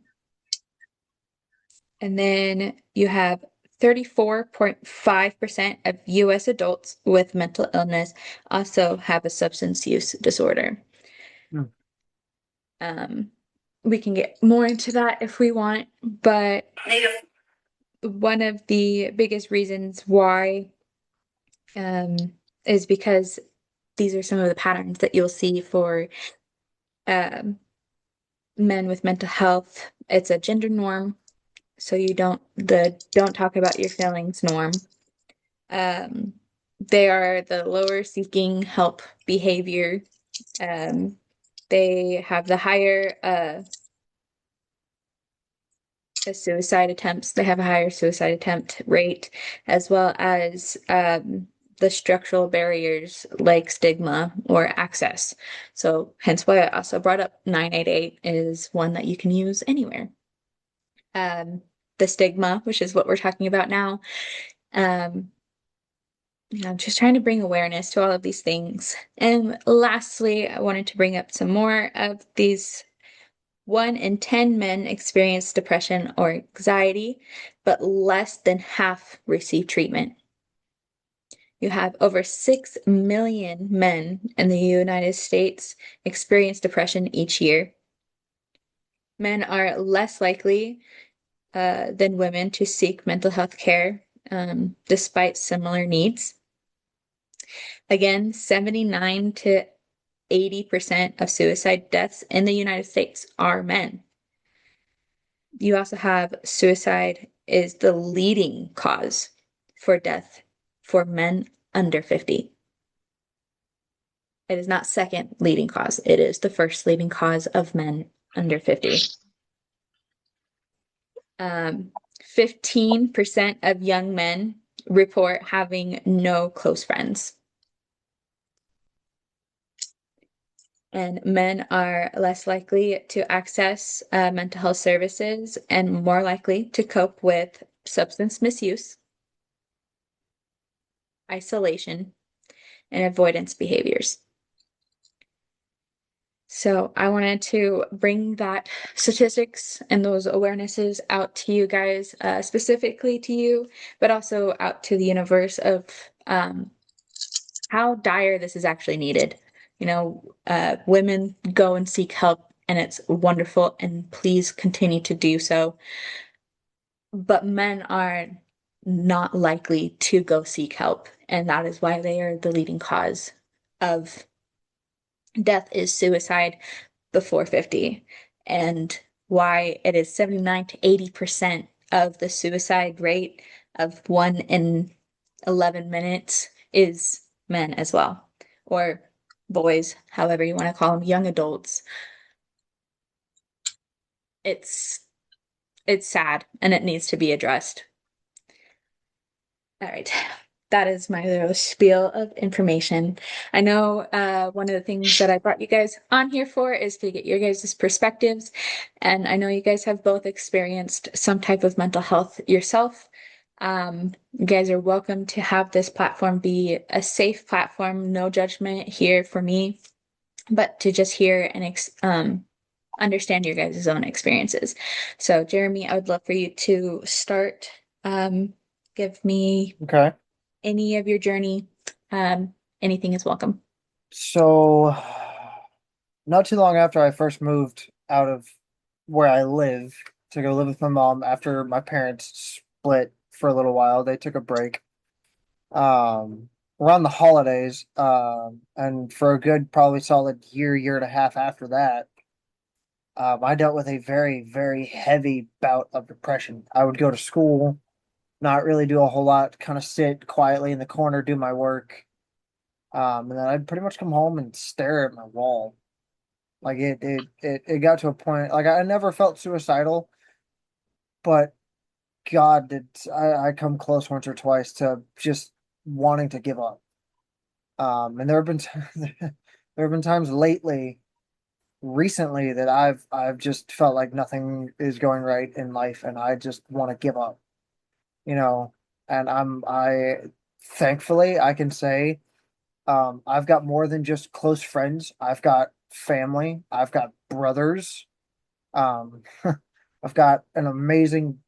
and then you have 34.5% of US adults with mental illness also have a substance use disorder. Hmm. Um, we can get more into that if we want, but one of the biggest reasons why um, is because these are some of the patterns that you'll see for um, men with mental health. It's a gender norm, so you don't talk about your feelings norm. Um, they are the lower seeking help behavior. Um, they have the higher the suicide attempts. They have a higher suicide attempt rate, as well as the structural barriers like stigma or access. So, hence why I also brought up 988 is one that you can use anywhere. Um, the stigma, which is what we're talking about now. Um, I'm just trying to bring awareness to all of these things. And lastly, I wanted to bring up some more of these 1 in 10 men experience depression or anxiety, but less than half receive treatment. You have over 6 million men in the United States experience depression each year. Men are less likely than women to seek mental health care, despite similar needs. Again, 79 to 80% of suicide deaths in the United States are men. You also have suicide is the leading cause for death for men under 50. It is not second leading cause. It is the first leading cause of men under 50. 15% of young men report having no close friends. And men are less likely to access mental health services and more likely to cope with substance misuse, isolation, and avoidance behaviors. So I wanted to bring that statistics and those awarenesses out to you guys, specifically to you, but also out to the universe of how dire this is actually needed. Women go and seek help, and it's wonderful, and please continue to do so. But men are not likely to go seek help, and that is why they are the leading cause of death is suicide before 50, and why it is 79 to 80% of the suicide rate of 1 in 11 minutes is men as well, or boys, however you want to call them, young adults. It's it's sad and it needs to be addressed. All right. That is my little spiel of information. I know one of the things that I brought you guys on here for is to get your guys' perspectives. And I know you guys have both experienced some type of mental health yourself. You guys are welcome to have this platform be a safe platform, no judgment here for me, but to just hear and understand your guys' own experiences. So, Jeremy, I would love for you to start. Give me Okay. any of your journey. Anything is welcome. So, not too long after I first moved out of where I live to go live with my mom after my parents split for a little while, they took a break. Um, Around the holidays, and for a good probably solid year and a half after that, I dealt with a very, very heavy bout of depression. I would go to school, not really do a whole lot, kind of sit quietly in the corner, do my work. And then I'd pretty much come home and stare at my wall. Like it got to a point, like I never felt suicidal, but God, did I come close once or twice to just wanting to give up. And there have been there have been times recently that I've just felt like nothing is going right in life, and I just want to give up. You know, and I thankfully I can say I've got more than just close friends. I've got family. I've got brothers. Um, I've got an amazing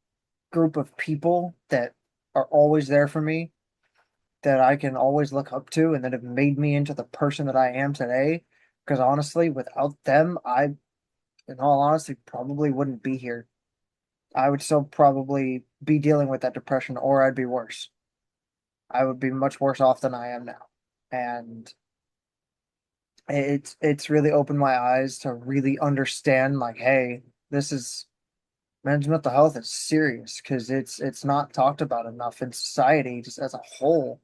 group of people that are always there for me, that I can always look up to, and that have made me into the person that I am today. Because honestly, without them, in all honesty, probably wouldn't be here. I would still probably be dealing with that depression, or I'd be worse. I would be much worse off than I am now. And it's really opened my eyes to really understand, like, hey, this is men's mental health is serious, because it's not talked about enough in society just as a whole.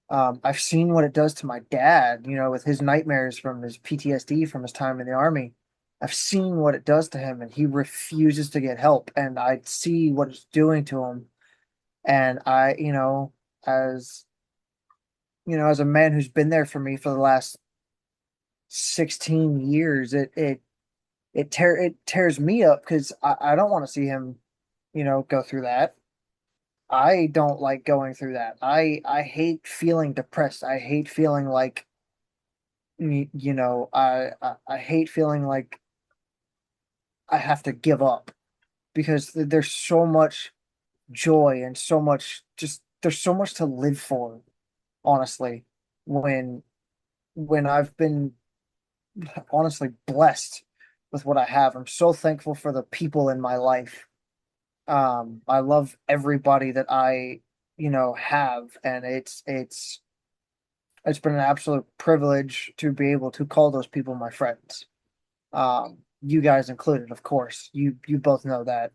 I've seen what it does to my dad, with his nightmares from his PTSD from his time in the army. I've seen what it does to him, and he refuses to get help, and I see what it's doing to him. And as as a man who's been there for me for the last 16 years, it tears me up, because I don't want to see him, go through that. I don't like going through that. I hate feeling depressed. I hate feeling like I hate feeling like I have to give up, because there's so much joy and so much, just there's so much to live for, honestly, when I've been honestly blessed with what I have. I'm so thankful for the people in my life. I love everybody that I, have, and it's been an absolute privilege to be able to call those people my friends. You guys included, of course. You both know that.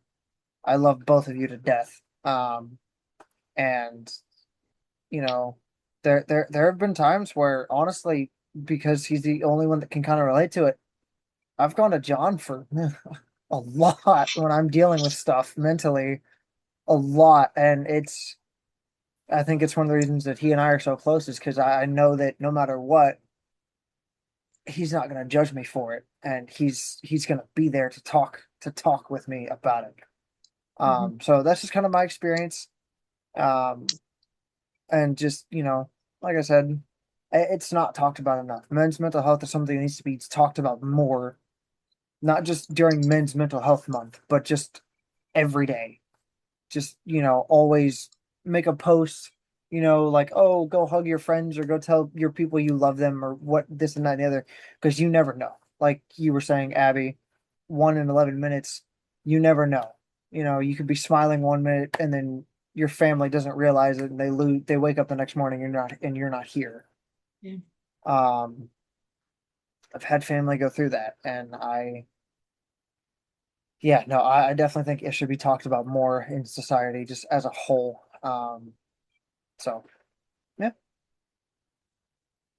I love both of you to death. And there have been times where honestly, because he's the only one that can kind of relate to it, I've gone to John for a lot when I'm dealing with stuff mentally, a lot, and I think it's one of the reasons that he and I are so close is because I know that no matter what, he's not going to judge me for it, and he's going to be there to talk with me about it. Mhm. So that's just kind of my experience. Um, and just like I said, it's not talked about enough. Men's mental health is something that needs to be talked about more, not just during Men's Mental Health Month, but just every day. Just always make a post. Like, oh, go hug your friends or go tell your people you love them or what this and that and the other, because you never know. Like you were saying, Abby, 1 in 11 minutes, you never know. You could be smiling 1 minute and then your family doesn't realize it and they wake up the next morning, you're not here. Yeah. Um, I've had family go through that, and yeah, no, I definitely think it should be talked about more in society, just as a whole. So yeah,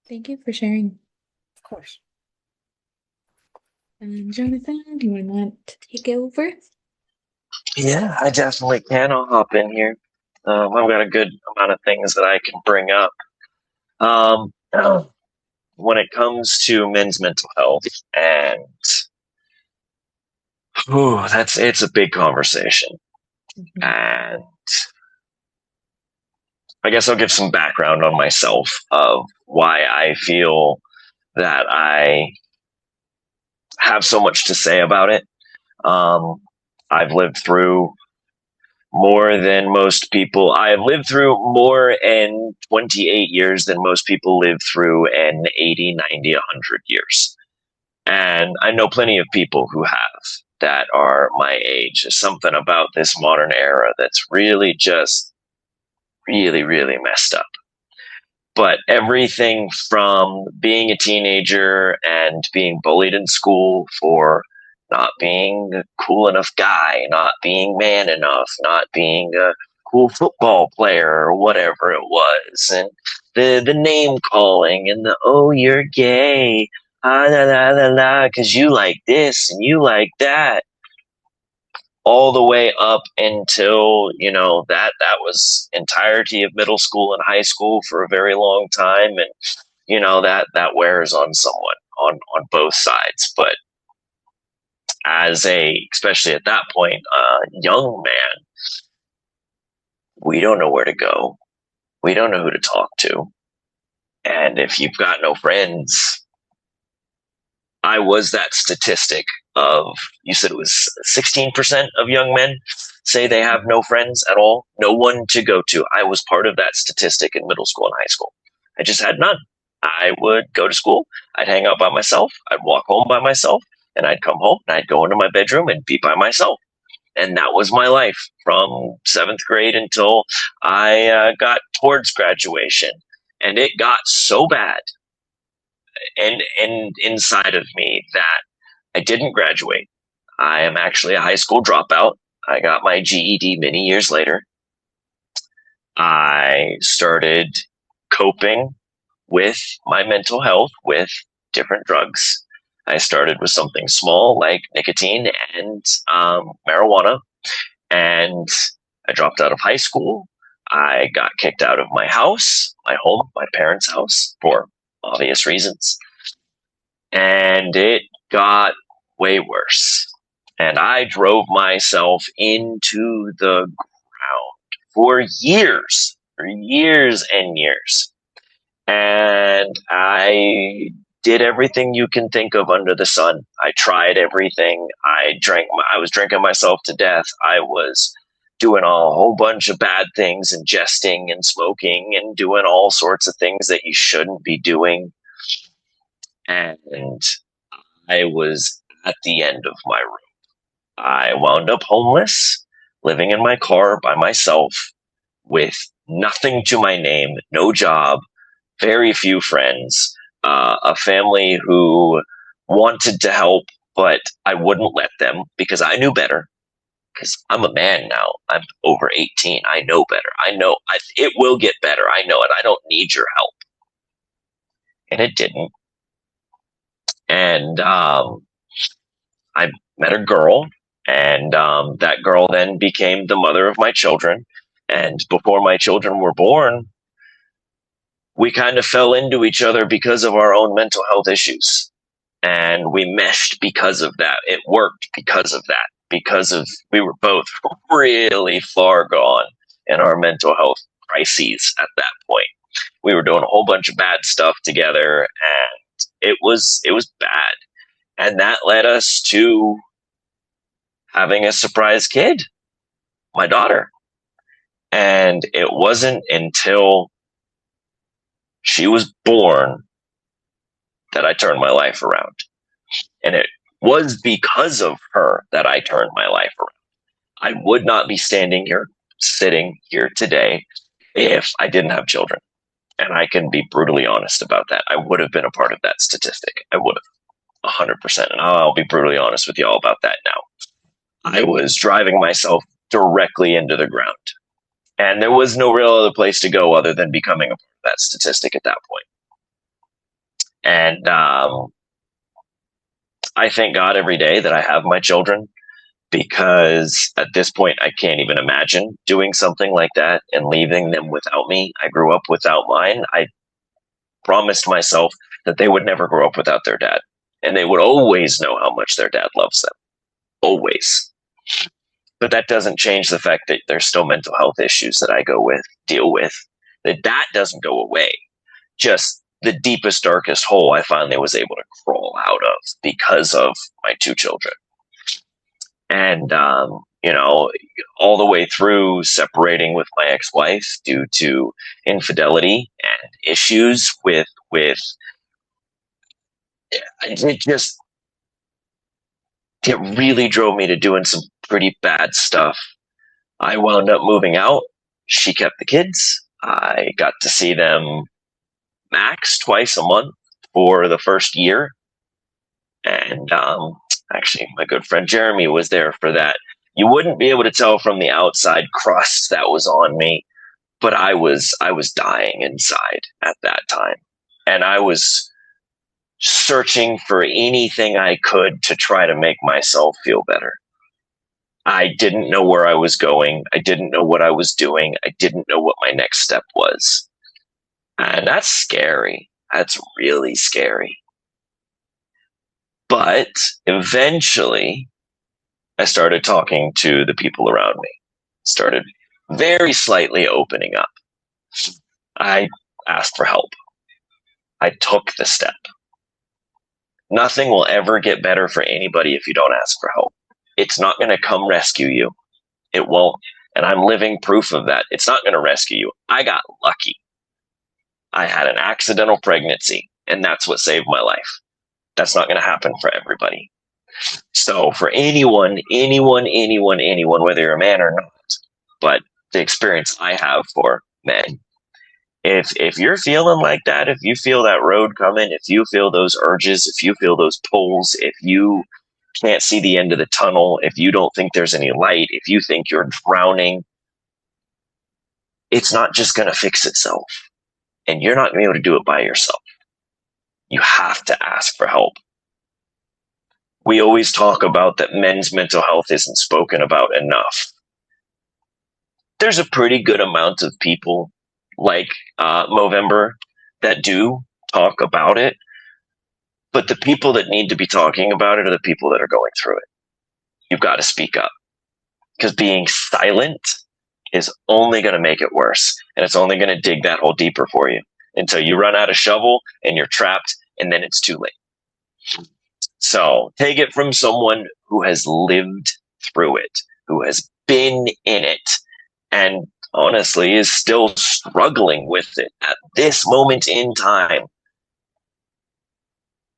Thank you for sharing. of course. Jonathan, do you want to take over? Yeah, I definitely can. I'll hop in here. I've got a good amount of things that I can bring up. Um, when it comes to men's mental health, and it's a big conversation. Mhm. And I guess I'll give some background on myself of why I feel that I have so much to say about it. Um, I've lived through more than most people. I have lived through more in 28 years than most people live through in 80, 90, 100 years. And I know plenty of people who have that are my age. There's something about this modern era that's really just really, really messed up. But everything from being a teenager and being bullied in school for not being a cool enough guy, not being man enough, not being a cool football player or whatever it was, and the name calling and the oh you're gay, ah la la la la, because you like this and you like that, all the way up until that was entirety of middle school and high school for a very long time, and that wears on someone on both sides. But as a especially at that point young man, we don't know where to go, we don't know who to talk to, and if you've got no friends, I was that statistic of, you said it was 16% of young men say they have no friends at all, no one to go to. I was part of that statistic in middle school and high school. I just had none. I would go to school, I'd hang out by myself, I'd walk home by myself, and I'd come home and I'd go into my bedroom and be by myself. And that was my life from seventh grade until I got towards graduation. And it got so bad and inside of me that I didn't graduate. I am actually a high school dropout. I got my GED many years later. I started coping with my mental health with different drugs. I started with something small like nicotine and marijuana, and I dropped out of high school. I got kicked out of my house, my home, my parents' house, for obvious reasons. And it got way worse. And I drove myself into the ground for years and years. And I did everything you can think of under the sun. I tried everything. I was drinking myself to death. I was doing a whole bunch of bad things, ingesting and smoking and doing all sorts of things that you shouldn't be doing. And I was at the end of my rope. I wound up homeless. living in my car by myself with nothing to my name, no job, very few friends, a family who wanted to help, but I wouldn't let them because I knew better. Because I'm a man now. I'm over 18. I know better. I know it will get better. I know it. I don't need your help. And it didn't. And I met a girl, and that girl then became the mother of my children. And before my children were born, we kind of fell into each other because of our own mental health issues. And we meshed because of that. It worked because of that, because of we were both really far gone in our mental health crises at that point. We were doing a whole bunch of bad stuff together, and it was bad. And that led us to having a surprise kid, my daughter. And it wasn't until she was born that I turned my life around. And it was because of her that I turned my life around. I would not be sitting here today, if I didn't have children. And I can be brutally honest about that. I would have been a part of that statistic. I would have 100%. And I'll be brutally honest with y'all about that now. I was driving myself directly into the ground. And there was no real other place to go other than becoming a part of that statistic at that point. And I thank God every day that I have my children, because at this point, I can't even imagine doing something like that and leaving them without me. I grew up without mine. I promised myself that they would never grow up without their dad, and they would always know how much their dad loves them. Always. But that doesn't change the fact that there's still mental health issues that I deal with, that doesn't go away. Just the deepest, darkest hole I finally was able to crawl out of because of my two children. And, all the way through separating with my ex-wife due to infidelity and issues with it really drove me to doing some pretty bad stuff. I wound up moving out. She kept the kids. I got to see them max twice a month for the first year. And actually, my good friend Jeremy was there for that. You wouldn't be able to tell from the outside crust that was on me, but I was dying inside at that time. And I was searching for anything I could to try to make myself feel better. I didn't know where I was going. I didn't know what I was doing. I didn't know what my next step was. And that's scary. That's really scary. But eventually, I started talking to the people around me, started very slightly opening up. I asked for help. I took the step. Nothing will ever get better for anybody if you don't ask for help. It's not going to come rescue you. It won't. And I'm living proof of that. It's not going to rescue you. I got lucky. I had an accidental pregnancy, and that's what saved my life. That's not going to happen for everybody. So for anyone, whether you're a man or not, but the experience I have for men, if you're feeling like that, if you feel that road coming, if you feel those urges, if you feel those pulls, if you can't see the end of the tunnel, if you don't think there's any light, if you think you're drowning, it's not just going to fix itself. And you're not going to be able to do it by yourself. You have to ask for help. We always talk about that men's mental health isn't spoken about enough. There's a pretty good amount of people like Movember that do talk about it, but the people that need to be talking about it are the people that are going through it. You've got to speak up, because being silent is only going to make it worse, and it's only going to dig that hole deeper for you until you run out of shovel and you're trapped, and then it's too late. So take it from someone who has lived through it, who has been in it, and honestly is still struggling with it at this moment in time.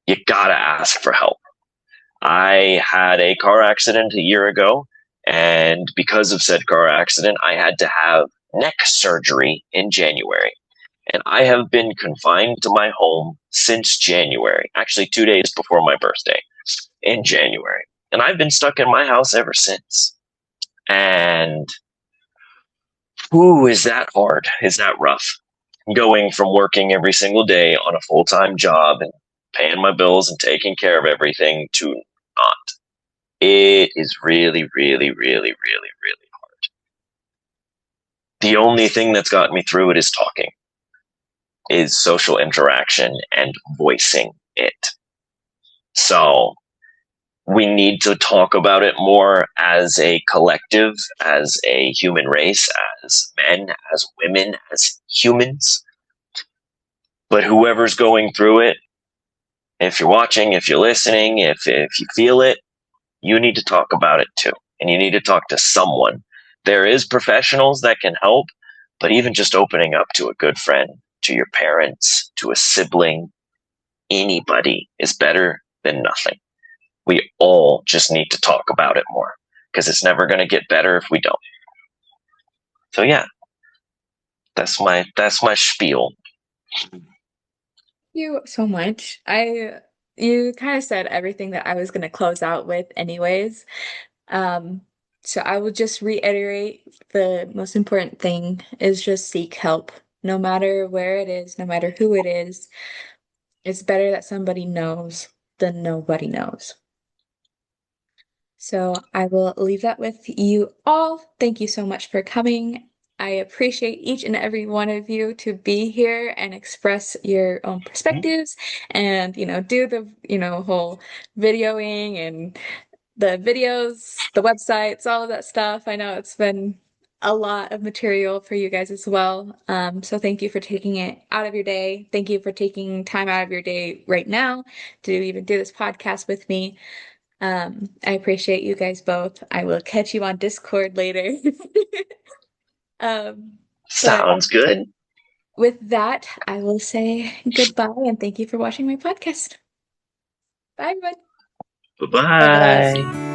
You gotta ask for help. I had a car accident a year ago, And because of said car accident, I had to have neck surgery in January. And I have been confined to my home since January, actually 2 days before my birthday in January. And I've been stuck in my house ever since. And ooh, is that hard? Is that rough? Going from working every single day on a full time job and paying my bills and taking care of everything to not. It is really, really, really, really, really hard. The only thing that's gotten me through it is talking, is social interaction and voicing it. So we need to talk about it more as a collective, as a human race, as men, as women, as humans. But whoever's going through it, if you're watching, if you're listening, if you feel it, you need to talk about it too. And you need to talk to someone. There is professionals that can help, but even just opening up to a good friend, to your parents, to a sibling, anybody is better than nothing. We all just need to talk about it more because it's never going to get better if we don't. So yeah, that's my spiel. You so much. You kind of said everything that I was going to close out with anyways. Um, so I will just reiterate the most important thing is just seek help. No matter where it is, no matter who it is, it's better that somebody knows than nobody knows. So I will leave that with you all. Thank you so much for coming. I appreciate each and every one of you to be here and express your own perspectives and, do the, whole videoing and the videos, the websites, all of that stuff. I know it's been a lot of material for you guys as well. So thank you for taking it out of your day. Thank you for taking time out of your day right now to even do this podcast with me. I appreciate you guys both. I will catch you on Discord later. But Sounds good. with that, I will say goodbye and thank you for watching my podcast. Bye, everyone. Bye Bye, guys. bye.